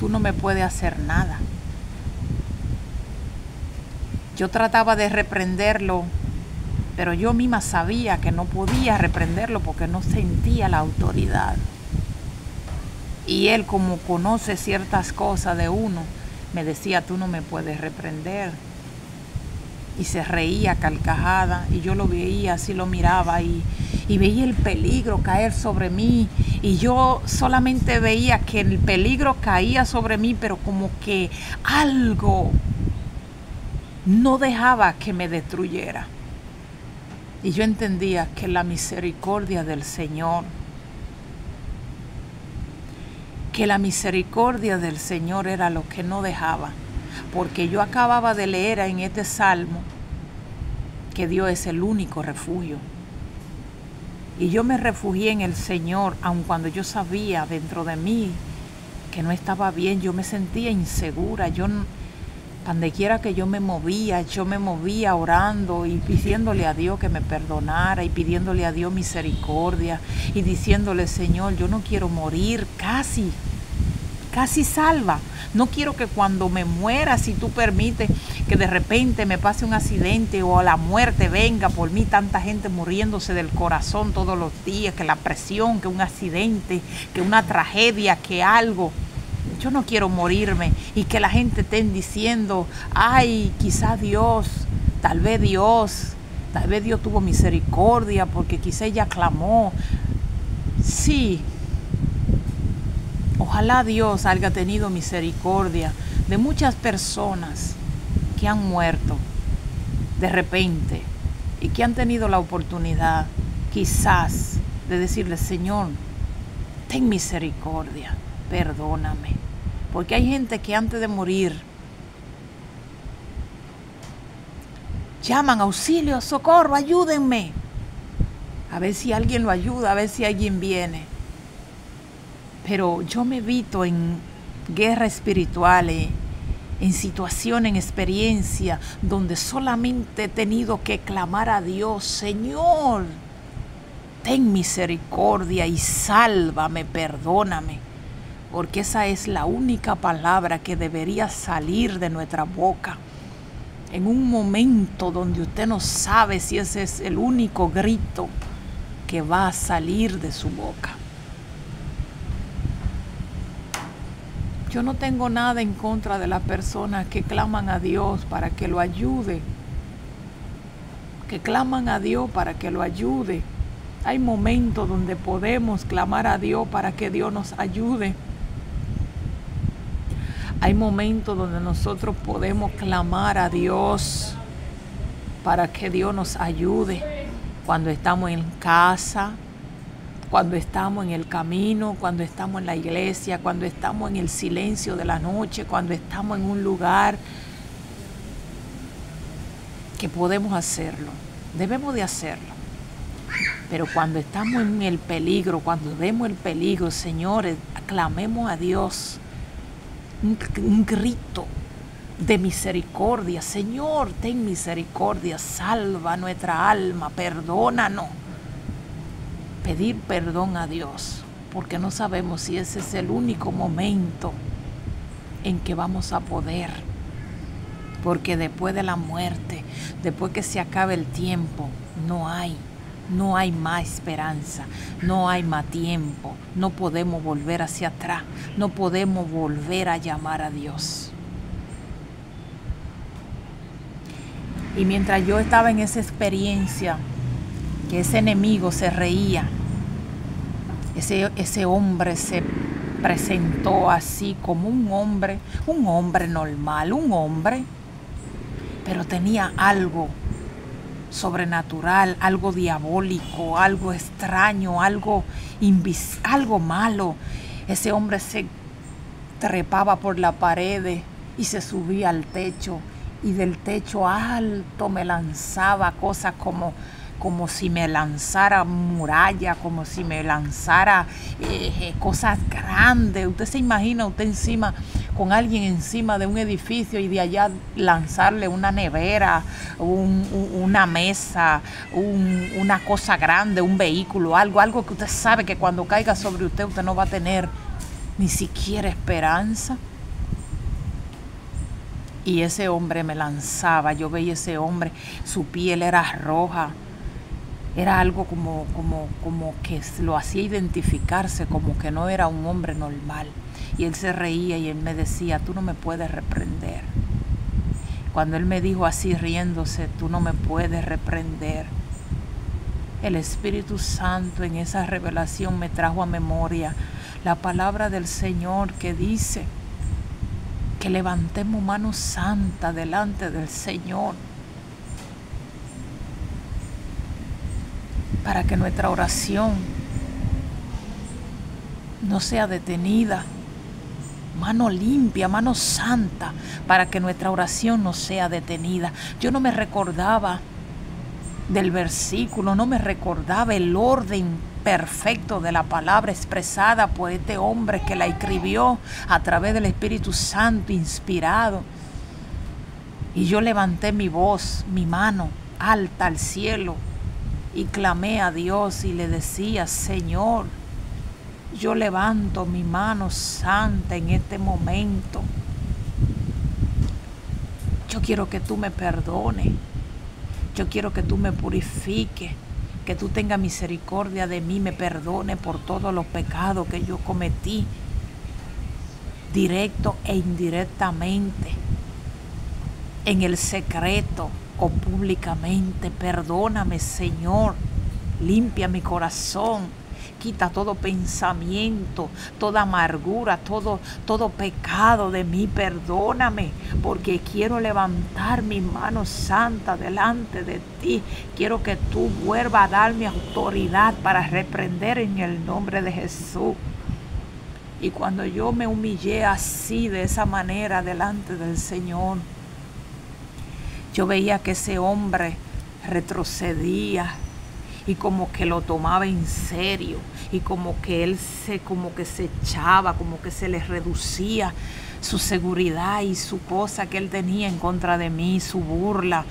tú no me puedes hacer nada. Yo trataba de reprenderlo, pero yo misma sabía que no podía reprenderlo porque no sentía la autoridad. Y Él, como conoce ciertas cosas de uno, me decía, tú no me puedes reprender. Y se reía carcajada, y yo lo veía, así lo miraba, y veía el peligro caer sobre mí, y yo solamente veía que el peligro caía sobre mí, pero como que algo no dejaba que me destruyera. Y yo entendía que la misericordia del Señor, era lo que no dejaba. Porque yo acababa de leer en este salmo que Dios es el único refugio. Y yo me refugié en el Señor, aun cuando yo sabía dentro de mí que no estaba bien. Yo me sentía insegura. Donde quiera que yo me movía orando y pidiéndole a Dios que me perdonara, y pidiéndole a Dios misericordia, y diciéndole, Señor, yo no quiero morir casi salva. No quiero que cuando me muera, si tú permites que de repente me pase un accidente o la muerte venga por mí, tanta gente muriéndose del corazón todos los días, que la presión, que un accidente, que una tragedia, que algo. Yo no quiero morirme y que la gente esté diciendo, ay, quizá tal vez Dios tuvo misericordia porque quizá ella clamó. Sí, Ojalá Dios haya tenido misericordia de muchas personas que han muerto de repente y que han tenido la oportunidad quizás de decirle: Señor, ten misericordia, perdóname. Porque hay gente que antes de morir llaman: auxilio, socorro, ayúdenme. A ver si alguien lo ayuda, a ver si alguien viene. Pero yo me evito en guerra espiritual, en situación, en experiencia, donde solamente he tenido que clamar a Dios: Señor, ten misericordia y sálvame, perdóname. Porque esa es la única palabra que debería salir de nuestra boca. En un momento donde usted no sabe si ese es el único grito que va a salir de su boca. Yo no tengo nada en contra de las personas que claman a Dios para que lo ayude. Que claman a Dios para que lo ayude. Hay momentos donde podemos clamar a Dios para que Dios nos ayude. Hay momentos donde nosotros podemos clamar a Dios para que Dios nos ayude. Cuando estamos en casa, cuando estamos en el camino, cuando estamos en la iglesia, cuando estamos en el silencio de la noche, cuando estamos en un lugar que podemos hacerlo. Debemos de hacerlo. Pero cuando estamos en el peligro, cuando vemos el peligro, señores, clamemos a Dios. Un grito de misericordia: Señor, ten misericordia, salva nuestra alma, perdónanos. Pedir perdón a Dios, porque no sabemos si ese es el único momento en que vamos a poder. Porque después de la muerte, después que se acabe el tiempo, no hay más esperanza, no hay más tiempo, no podemos volver hacia atrás, no podemos volver a llamar a Dios. Y mientras yo estaba en esa experiencia, que ese enemigo se reía, ese hombre se presentó así como un hombre normal, un hombre, pero tenía algo sobrenatural, algo diabólico, algo extraño, algo malo. Ese hombre se trepaba por la pared y se subía al techo, y del techo alto me lanzaba cosas como si me lanzara muralla, como si me lanzara cosas grandes. Usted se imagina usted encima, con alguien encima de un edificio, y de allá lanzarle una nevera, una mesa, una cosa grande, un vehículo, algo que usted sabe que cuando caiga sobre usted no va a tener ni siquiera esperanza. Y ese hombre me lanzaba, yo veía ese hombre, su piel era roja, era algo como que lo hacía identificarse como que no era un hombre normal. Y él se reía y él me decía: tú no me puedes reprender. Cuando él me dijo así riéndose: tú no me puedes reprender, el Espíritu Santo en esa revelación me trajo a memoria la palabra del Señor que dice que levantemos mano santa delante del Señor, para que nuestra oración no sea detenida. Mano limpia, mano santa, para que nuestra oración no sea detenida. Yo no me recordaba del versículo, no me recordaba el orden perfecto de la palabra expresada por este hombre que la escribió a través del Espíritu Santo inspirado. Y yo levanté mi voz, mi mano alta al cielo, y clamé a Dios y le decía: Señor, yo levanto mi mano santa en este momento. Yo quiero que tú me perdones. Yo quiero que tú me purifiques, que tú tengas misericordia de mí, me perdone por todos los pecados que yo cometí, directo e indirectamente, en el secreto o públicamente. Perdóname, Señor, limpia mi corazón, quita todo pensamiento, toda amargura, todo pecado de mí. Perdóname, porque quiero levantar mi mano santa delante de ti. Quiero que tú vuelvas a darme autoridad para reprender en el nombre de Jesús. Y cuando yo me humillé así, de esa manera, delante del Señor, yo veía que ese hombre retrocedía y como que lo tomaba en serio, y como que él se echaba, como que se le reducía su seguridad y su cosa que él tenía en contra de mí, su burla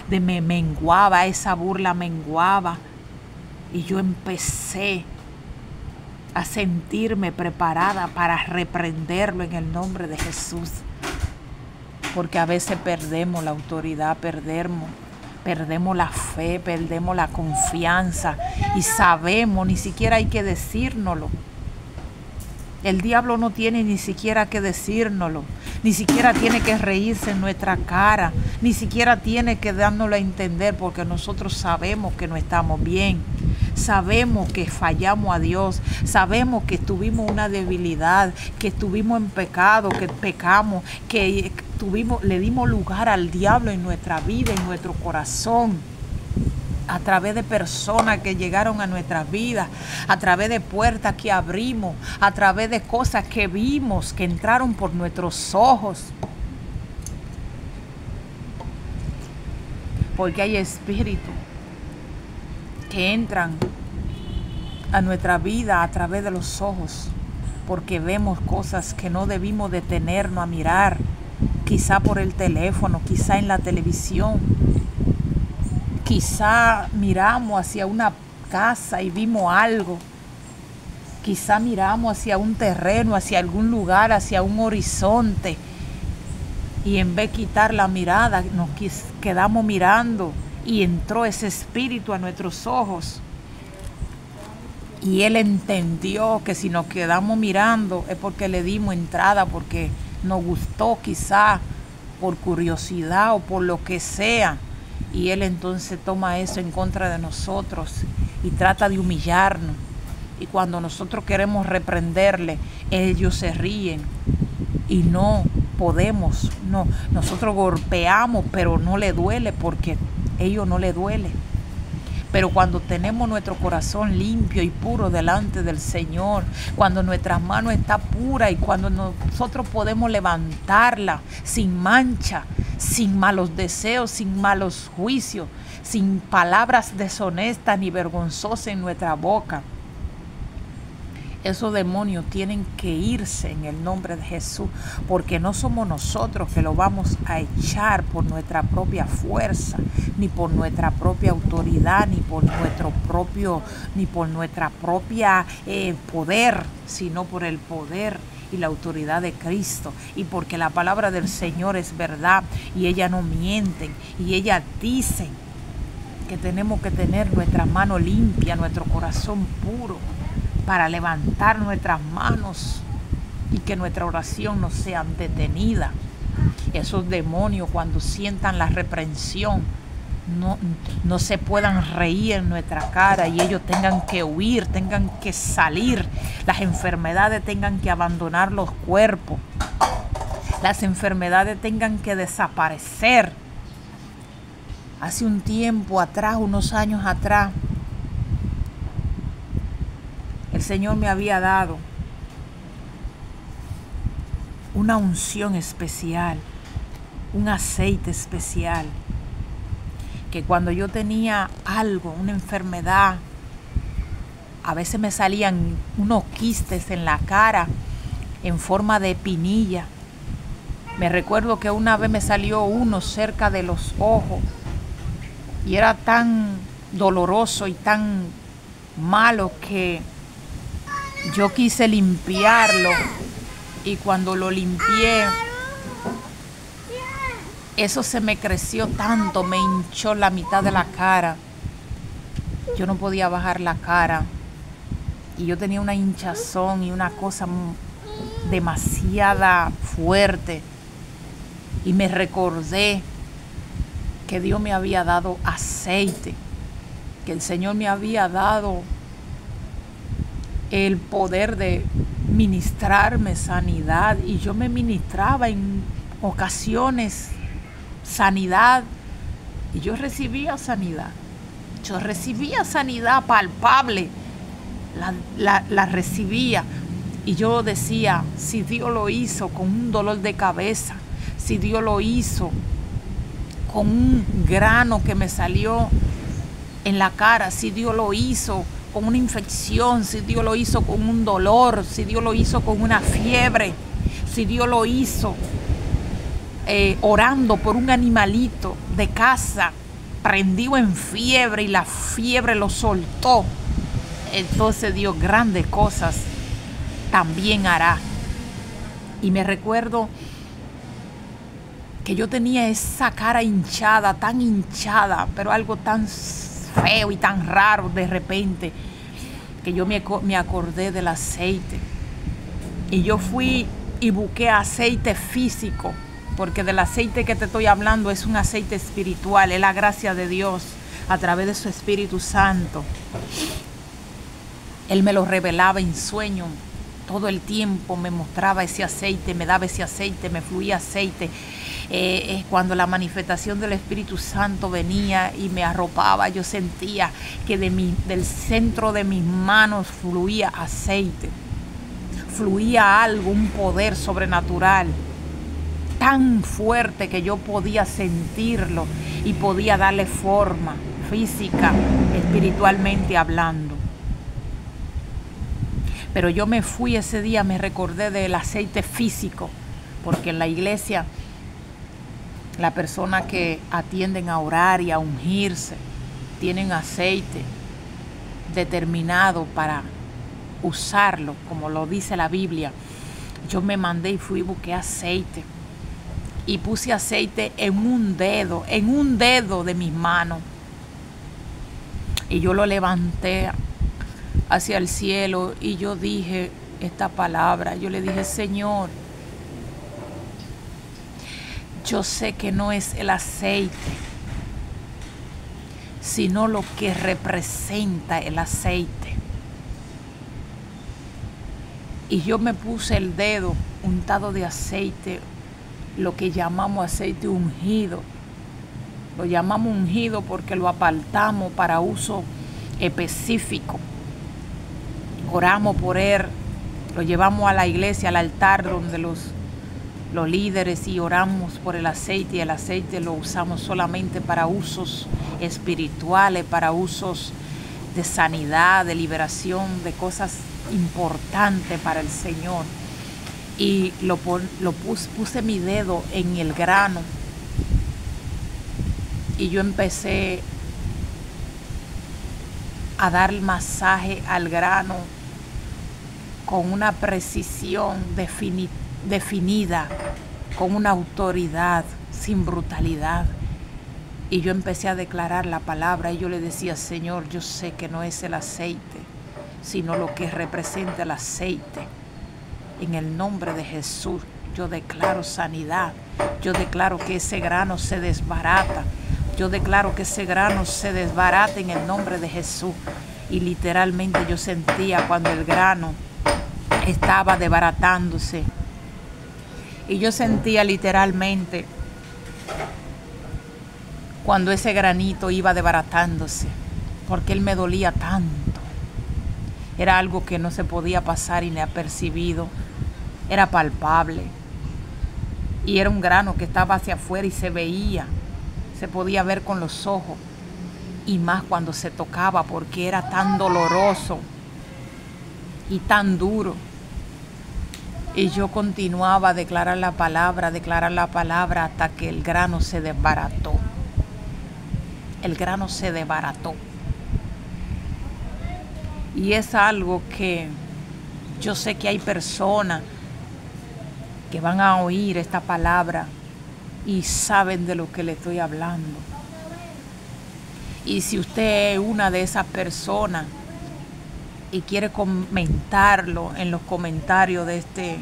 me menguaba, esa burla menguaba. Y yo empecé a sentirme preparada para reprenderlo en el nombre de Jesús. Porque a veces perdemos la autoridad, perdemos la fe, perdemos la confianza y sabemos, ni siquiera hay que decírnoslo. El diablo no tiene ni siquiera que decírnoslo, ni siquiera tiene que reírse en nuestra cara, ni siquiera tiene que dárnoslo a entender, porque nosotros sabemos que no estamos bien. Sabemos que fallamos a Dios, sabemos que tuvimos una debilidad, que estuvimos en pecado, que pecamos, que le dimos lugar al diablo en nuestra vida, en nuestro corazón, a través de personas que llegaron a nuestras vidas, a través de puertas que abrimos, a través de cosas que vimos, que entraron por nuestros ojos. Porque hay espíritus que entran a nuestra vida a través de los ojos, porque vemos cosas que no debimos detenernos a mirar, quizá por el teléfono, quizá en la televisión, quizá miramos hacia una casa y vimos algo, quizá miramos hacia un terreno, hacia algún lugar, hacia un horizonte, y en vez de quitar la mirada nos quedamos mirando. Y entró ese espíritu a nuestros ojos. Y él entendió que si nos quedamos mirando es porque le dimos entrada, porque nos gustó quizá, por curiosidad o por lo que sea. Y él entonces toma eso en contra de nosotros y trata de humillarnos. Y cuando nosotros queremos reprenderle, ellos se ríen. Y no podemos, no. Nosotros golpeamos, pero no le duele, porque ellos no le duele. Pero cuando tenemos nuestro corazón limpio y puro delante del Señor, cuando nuestras manos están puras y cuando nosotros podemos levantarla sin mancha, sin malos deseos, sin malos juicios, sin palabras deshonestas ni vergonzosas en nuestra boca, esos demonios tienen que irse en el nombre de Jesús, porque no somos nosotros que lo vamos a echar por nuestra propia fuerza, ni por nuestra propia autoridad, ni por nuestra propia poder, sino por el poder y la autoridad de Cristo, y porque la palabra del Señor es verdad y ella no mienten, y ella dice que tenemos que tener nuestra mano limpia, nuestro corazón puro, para levantar nuestras manos y que nuestra oración no sea detenida. Esos demonios, cuando sientan la reprensión, no se puedan reír en nuestra cara y ellos tengan que huir, tengan que salir, las enfermedades tengan que abandonar los cuerpos, las enfermedades tengan que desaparecer. Hace un tiempo atrás, unos años atrás, el Señor me había dado una unción especial, un aceite especial, que cuando yo tenía algo, una enfermedad, a veces me salían unos quistes en la cara en forma de espinilla. Me recuerdo que una vez me salió uno cerca de los ojos y era tan doloroso y tan malo que yo quise limpiarlo, y cuando lo limpié, eso se me creció tanto, me hinchó la mitad de la cara. Yo no podía bajar la cara y yo tenía una hinchazón y una cosa demasiada fuerte, y me recordé que Dios me había dado aceite, que el Señor me había dado el poder de ministrarme sanidad, y yo me ministraba en ocasiones sanidad, y yo recibía sanidad palpable, la recibía, y yo decía, si Dios lo hizo con un dolor de cabeza, si Dios lo hizo con un grano que me salió en la cara, si Dios lo hizo con una infección, si Dios lo hizo con un dolor, si Dios lo hizo con una fiebre, si Dios lo hizo orando por un animalito de casa prendido en fiebre y la fiebre lo soltó, entonces Dios grandes cosas también hará. Y me recuerdo que yo tenía esa cara hinchada, tan hinchada, pero algo tan feo y tan raro de repente, que yo me acordé del aceite, y yo fui y busqué aceite físico, porque del aceite que te estoy hablando es un aceite espiritual, es la gracia de Dios a través de su Espíritu Santo. Él me lo revelaba en sueño, todo el tiempo me mostraba ese aceite, me daba ese aceite, me fluía aceite. Cuando la manifestación del Espíritu Santo venía y me arropaba, yo sentía que del centro de mis manos fluía aceite, fluía algo, un poder sobrenatural tan fuerte que yo podía sentirlo y podía darle forma física, espiritualmente hablando. Pero yo me fui ese día, me recordé del aceite físico, porque en la iglesia la persona que atienden a orar y a ungirse tienen aceite determinado para usarlo, como lo dice la Biblia. Yo me mandé y fui y busqué aceite, y puse aceite en un dedo de mis manos, y yo lo levanté hacia el cielo, y yo dije esta palabra. Yo le dije, Señor, yo sé que no es el aceite, sino lo que representa el aceite. Y yo me puse el dedo untado de aceite, lo que llamamos aceite ungido. Lo llamamos ungido porque lo apartamos para uso específico. Oramos por él, lo llevamos a la iglesia, al altar donde los líderes, y oramos por el aceite, y el aceite lo usamos solamente para usos espirituales, para usos de sanidad, de liberación, de cosas importantes para el Señor. Y puse mi dedo en el grano, y yo empecé a dar masaje al grano con una precisión definida, con una autoridad, sin brutalidad. Y yo empecé a declarar la palabra, y yo le decía, Señor, yo sé que no es el aceite, sino lo que representa el aceite. En el nombre de Jesús, yo declaro sanidad. Yo declaro que ese grano se desbarata. Yo declaro que ese grano se desbarata en el nombre de Jesús. Y literalmente yo sentía cuando el grano estaba desbaratándose. Y yo sentía literalmente cuando ese granito iba desbaratándose, porque él me dolía tanto. Era algo que no se podía pasar inapercibido. Era palpable. Y era un grano que estaba hacia afuera y se veía. Se podía ver con los ojos. Y más cuando se tocaba, porque era tan doloroso y tan duro. Y yo continuaba a declarar la palabra hasta que el grano se desbarató. El grano se desbarató. Y es algo que yo sé que hay personas que van a oír esta palabra y saben de lo que le estoy hablando. Y si usted es una de esas personas y quiere comentarlo en los comentarios de este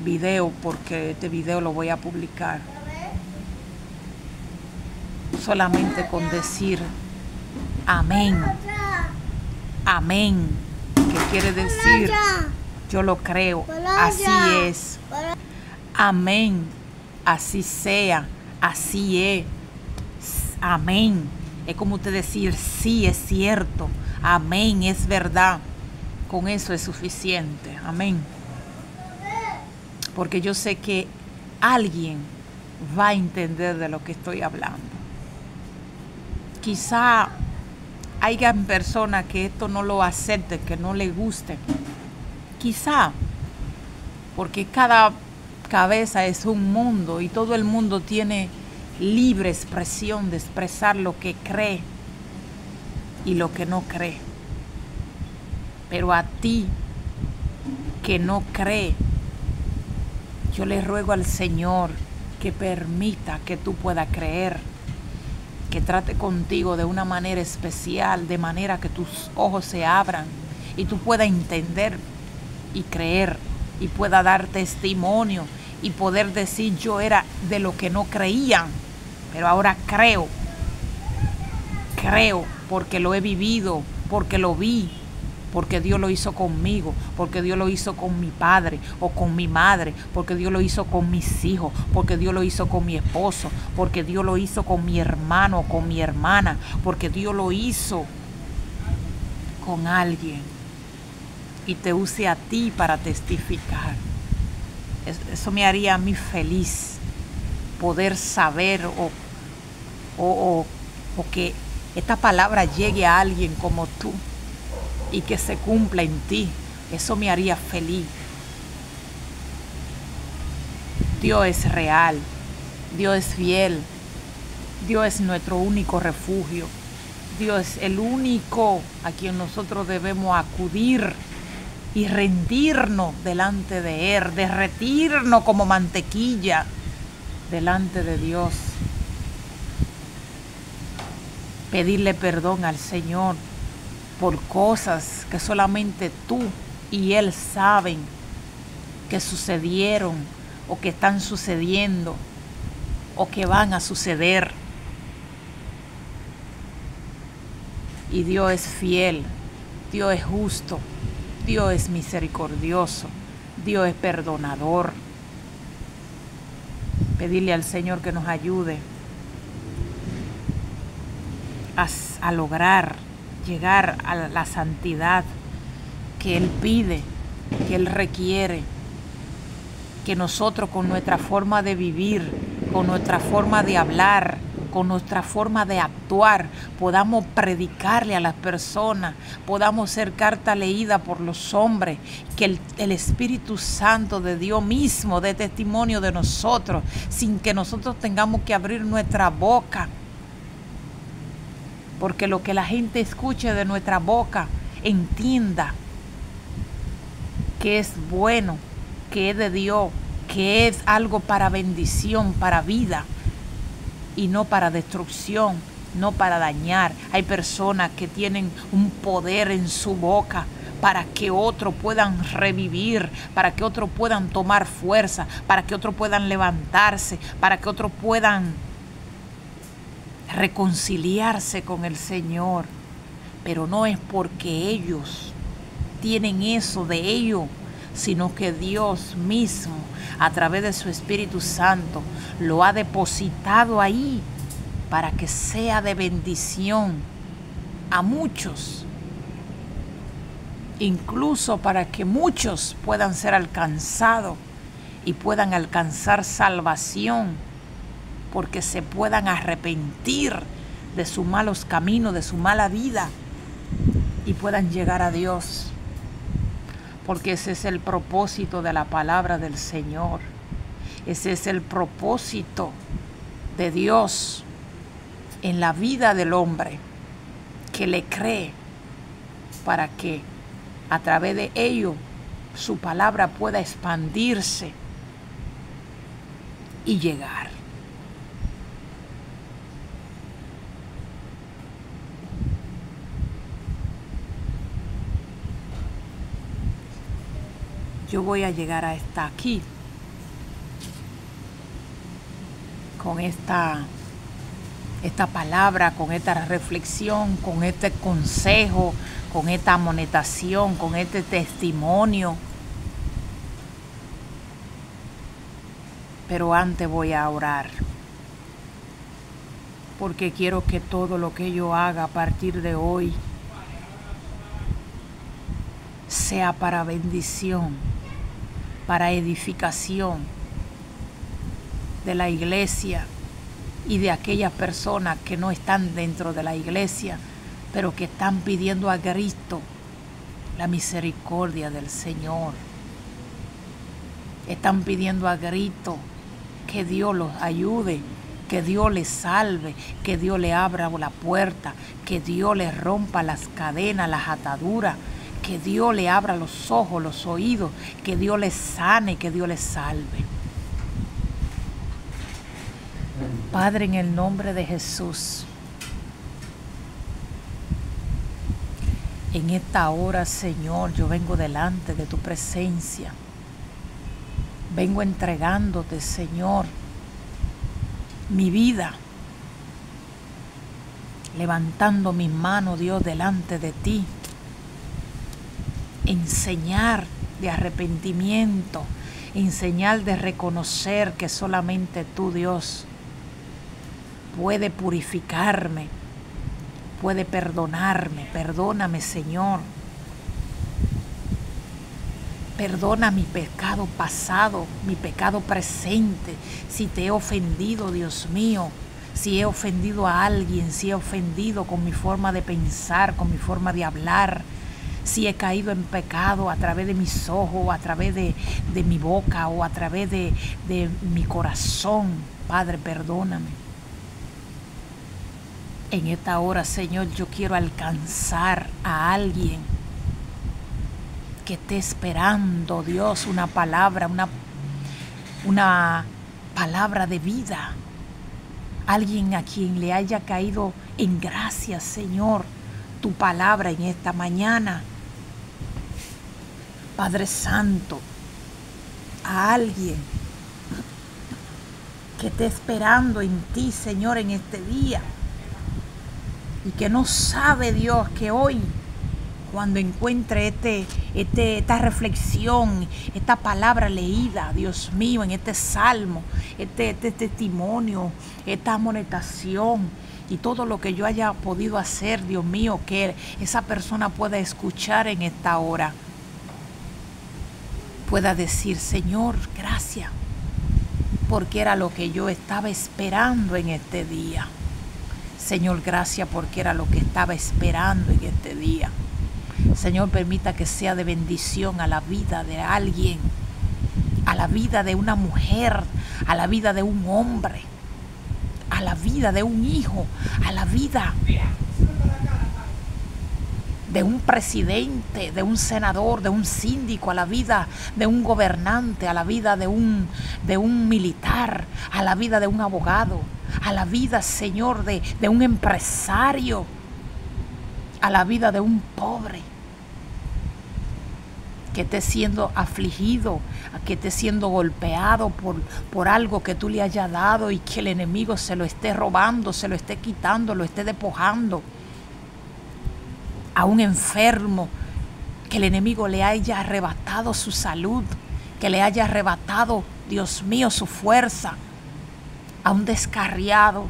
video, porque este video lo voy a publicar, solamente con decir Amén. Amén. ¿Qué quiere decir? Yo lo creo. Así es. Amén. Así sea. Así es. Amén. Es como usted decir, sí, es cierto. Amén, es verdad. Con eso es suficiente. Amén. Porque yo sé que alguien va a entender de lo que estoy hablando. Quizá hayan personas que esto no lo acepten, que no les guste. Quizá, porque cada cabeza es un mundo y todo el mundo tiene libre expresión de expresar lo que cree y lo que no cree. Pero a ti que no cree, yo le ruego al Señor que permita que tú puedas creer, que trate contigo de una manera especial, de manera que tus ojos se abran y tú puedas entender y creer y pueda dar testimonio y poder decir, yo era de lo que no creían, pero ahora creo porque lo he vivido, porque lo vi, porque Dios lo hizo conmigo, porque Dios lo hizo con mi padre o con mi madre, porque Dios lo hizo con mis hijos, porque Dios lo hizo con mi esposo, porque Dios lo hizo con mi hermano o con mi hermana, porque Dios lo hizo con alguien y te use a ti para testificar. Eso me haría a mí feliz, poder saber o que esta palabra llegue a alguien como tú y que se cumpla en ti. Eso me haría feliz. Dios es real, Dios es fiel, Dios es nuestro único refugio, Dios es el único a quien nosotros debemos acudir y rendirnos delante de Él, derretirnos como mantequilla delante de Dios. Pedirle perdón al Señor por cosas que solamente tú y Él saben que sucedieron o que están sucediendo o que van a suceder. Y Dios es fiel, Dios es justo, Dios es misericordioso, Dios es perdonador. Pedirle al Señor que nos ayude a lograr llegar a la santidad que Él pide, que Él requiere, que nosotros con nuestra forma de vivir, con nuestra forma de hablar, con nuestra forma de actuar, podamos predicarle a las personas, podamos ser carta leída por los hombres, que el Espíritu Santo de Dios mismo dé testimonio de nosotros, sin que nosotros tengamos que abrir nuestra boca. Porque lo que la gente escuche de nuestra boca, entienda que es bueno, que es de Dios, que es algo para bendición, para vida y no para destrucción, no para dañar. Hay personas que tienen un poder en su boca para que otros puedan revivir, para que otros puedan tomar fuerza, para que otros puedan levantarse, para que otros puedan reconciliarse con el Señor. Pero no es porque ellos tienen eso de ellos, sino que Dios mismo, a través de su Espíritu Santo, lo ha depositado ahí para que sea de bendición a muchos, incluso para que muchos puedan ser alcanzados y puedan alcanzar salvación, porque se puedan arrepentir de sus malos caminos, de su mala vida y puedan llegar a Dios. Porque ese es el propósito de la palabra del Señor. Ese es el propósito de Dios en la vida del hombre que le cree, para que a través de ello su palabra pueda expandirse y llegar. Yo voy a llegar hasta aquí con esta esta palabra, con esta reflexión, con este consejo, con esta amonestación, con este testimonio. Pero antes voy a orar, porque quiero que todo lo que yo haga a partir de hoy sea para bendición, para edificación de la iglesia y de aquellas personas que no están dentro de la iglesia, pero que están pidiendo a Cristo la misericordia del Señor. Están pidiendo a Cristo que Dios los ayude, que Dios les salve, que Dios le abra la puerta, que Dios les rompa las cadenas, las ataduras, que Dios le abra los ojos, los oídos, que Dios les sane, que Dios les salve. Padre, en el nombre de Jesús, en esta hora, Señor, yo vengo delante de tu presencia. Vengo entregándote, Señor, mi vida, levantando mis manos, Dios, delante de ti, en señal de arrepentimiento, en señal de reconocer que solamente tú, Dios, puede purificarme, puede perdonarme. Perdóname, Señor. Perdona mi pecado pasado, mi pecado presente. Si te he ofendido, Dios mío, si he ofendido a alguien, si he ofendido con mi forma de pensar, con mi forma de hablar, si he caído en pecado a través de mis ojos, a través de mi boca o a través de mi corazón, Padre, perdóname. En esta hora, Señor, yo quiero alcanzar a alguien que esté esperando, Dios, una palabra, una palabra de vida. Alguien a quien le haya caído en gracia, Señor, tu palabra en esta mañana. Padre Santo, a alguien que esté esperando en ti, Señor, en este día, y que no sabe, Dios, que hoy, cuando encuentre esta reflexión, esta palabra leída, Dios mío, en este salmo, este testimonio, esta amonestación y todo lo que yo haya podido hacer, Dios mío, que esa persona pueda escuchar en esta hora, pueda decir, Señor, gracias, porque era lo que yo estaba esperando en este día. Señor, gracias porque era lo que estaba esperando en este día. Señor, permita que sea de bendición a la vida de alguien, a la vida de una mujer, a la vida de un hombre, a la vida de un hijo, a la vida de un presidente, de un senador, de un síndico, a la vida de un gobernante, a la vida de un militar, a la vida de un abogado, a la vida, Señor, de un empresario, a la vida de un pobre que esté siendo afligido, que esté siendo golpeado por algo que tú le hayas dado y que el enemigo se lo esté robando, se lo esté quitando, lo esté despojando. A un enfermo, que el enemigo le haya arrebatado su salud, que le haya arrebatado, Dios mío, su fuerza. A un descarriado,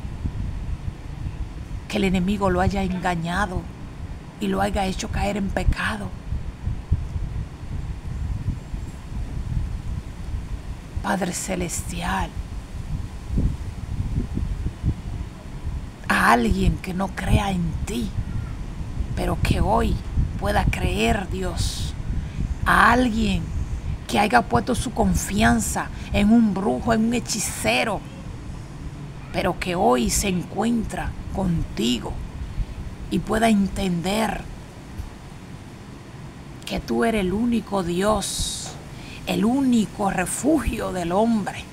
que el enemigo lo haya engañado y lo haya hecho caer en pecado. Padre Celestial, a alguien que no crea en ti, pero que hoy pueda creer, Dios. A alguien que haya puesto su confianza en un brujo, en un hechicero, pero que hoy se encuentra contigo y pueda entender que tú eres el único Dios, el único refugio del hombre.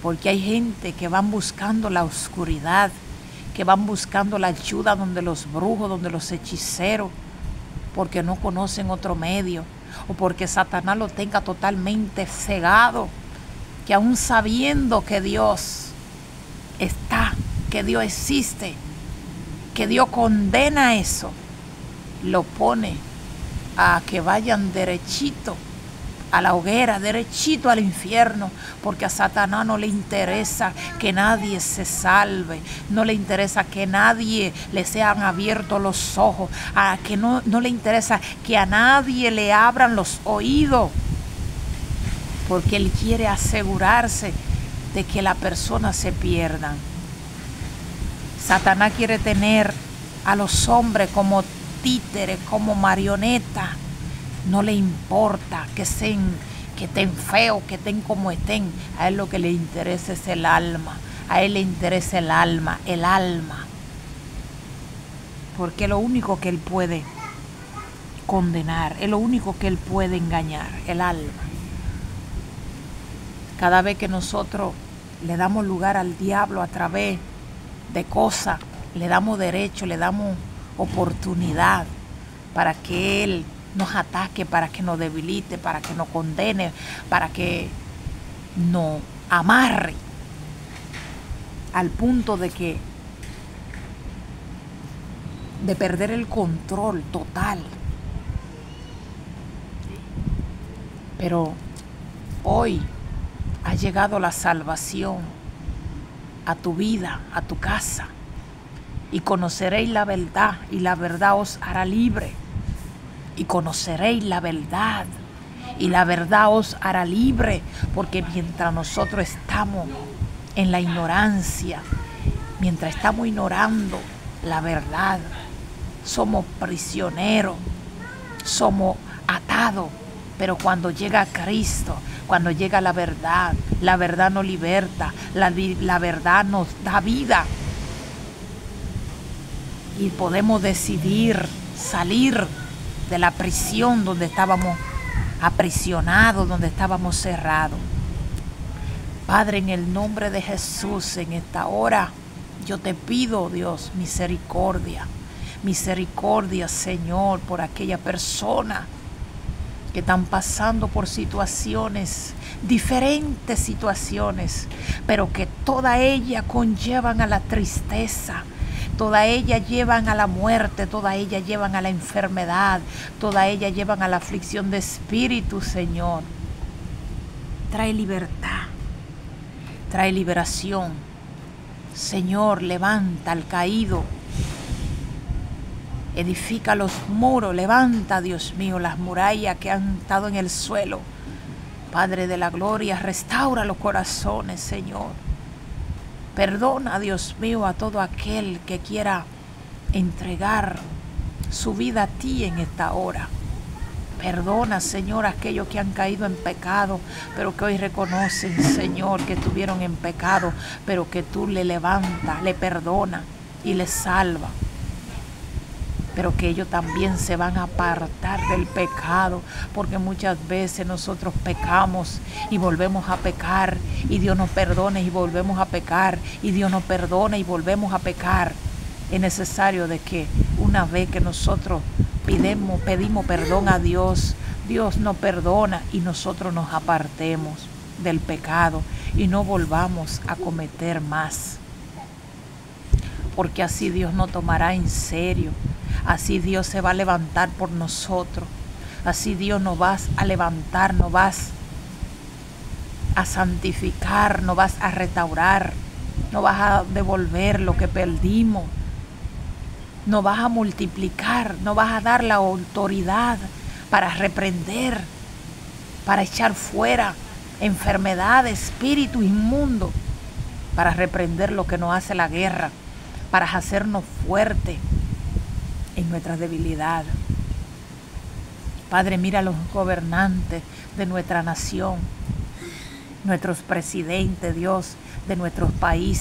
Porque hay gente que van buscando la oscuridad, que van buscando la ayuda donde los brujos, donde los hechiceros, porque no conocen otro medio, o porque Satanás lo tenga totalmente cegado, que aún sabiendo que Dios está que Dios existe, que Dios condena eso, lo pone a que vayan derechito a la hoguera, derechito al infierno, porque a Satanás no le interesa que nadie se salve, no le interesa que nadie le sean abiertos los ojos, a que no le interesa que a nadie le abran los oídos, porque él quiere asegurarse de que la persona se pierdan. Satanás quiere tener a los hombres como títeres, como marionetas. No le importa que estén feos, que estén como estén. A él lo que le interesa es el alma. A él le interesa el alma. Porque es lo único que él puede condenar, es lo único que él puede engañar, el alma. Cada vez que nosotros le damos lugar al diablo a través de cosas, le damos derecho, le damos oportunidad para que él nos ataque, para que nos debilite, para que nos condene, para que nos amarre al punto de perder el control total. Pero hoy ha llegado la salvación a tu vida, a tu casa, y conoceréis la verdad, y la verdad os hará libre. Y conoceréis la verdad, y la verdad os hará libre, porque mientras nosotros estamos en la ignorancia, mientras estamos ignorando la verdad, somos prisioneros, somos atados. Pero cuando llega Cristo, cuando llega la verdad nos liberta, la verdad nos da vida. Y podemos decidir salir de la prisión donde estábamos aprisionados, donde estábamos cerrados. Padre, en el nombre de Jesús, en esta hora, yo te pido, Dios, misericordia. Misericordia, Señor, por aquella persona que están pasando por situaciones, diferentes situaciones, pero que todas ellas conllevan a la tristeza, todas ellas llevan a la muerte, todas ellas llevan a la enfermedad, todas ellas llevan a la aflicción de espíritu, Señor. Trae libertad, trae liberación. Señor, levanta al caído. Edifica los muros, levanta, Dios mío, las murallas que han estado en el suelo. Padre de la gloria, restaura los corazones, Señor. Perdona, Dios mío, a todo aquel que quiera entregar su vida a ti en esta hora. Perdona, Señor, a aquellos que han caído en pecado, pero que hoy reconocen, Señor, que estuvieron en pecado, pero que tú le levantas, le perdonas y le salvas. Pero que ellos también se van a apartar del pecado, porque muchas veces nosotros pecamos y volvemos a pecar, y Dios nos perdona y volvemos a pecar, y Dios nos perdona y volvemos a pecar. Es necesario de que una vez que nosotros pedimos perdón a Dios, Dios nos perdona y nosotros nos apartemos del pecado y no volvamos a cometer más. Porque así Dios nos tomará en serio. Así Dios se va a levantar por nosotros. Así Dios nos va a levantar, nos vas a santificar, nos vas a restaurar, nos vas a devolver lo que perdimos, nos vas a multiplicar, nos vas a dar la autoridad para reprender, para echar fuera enfermedades, espíritu inmundo, para reprender lo que nos hace la guerra, para hacernos fuertes en nuestras debilidades. Padre, mira a los gobernantes de nuestra nación, nuestros presidentes, Dios, de nuestros países.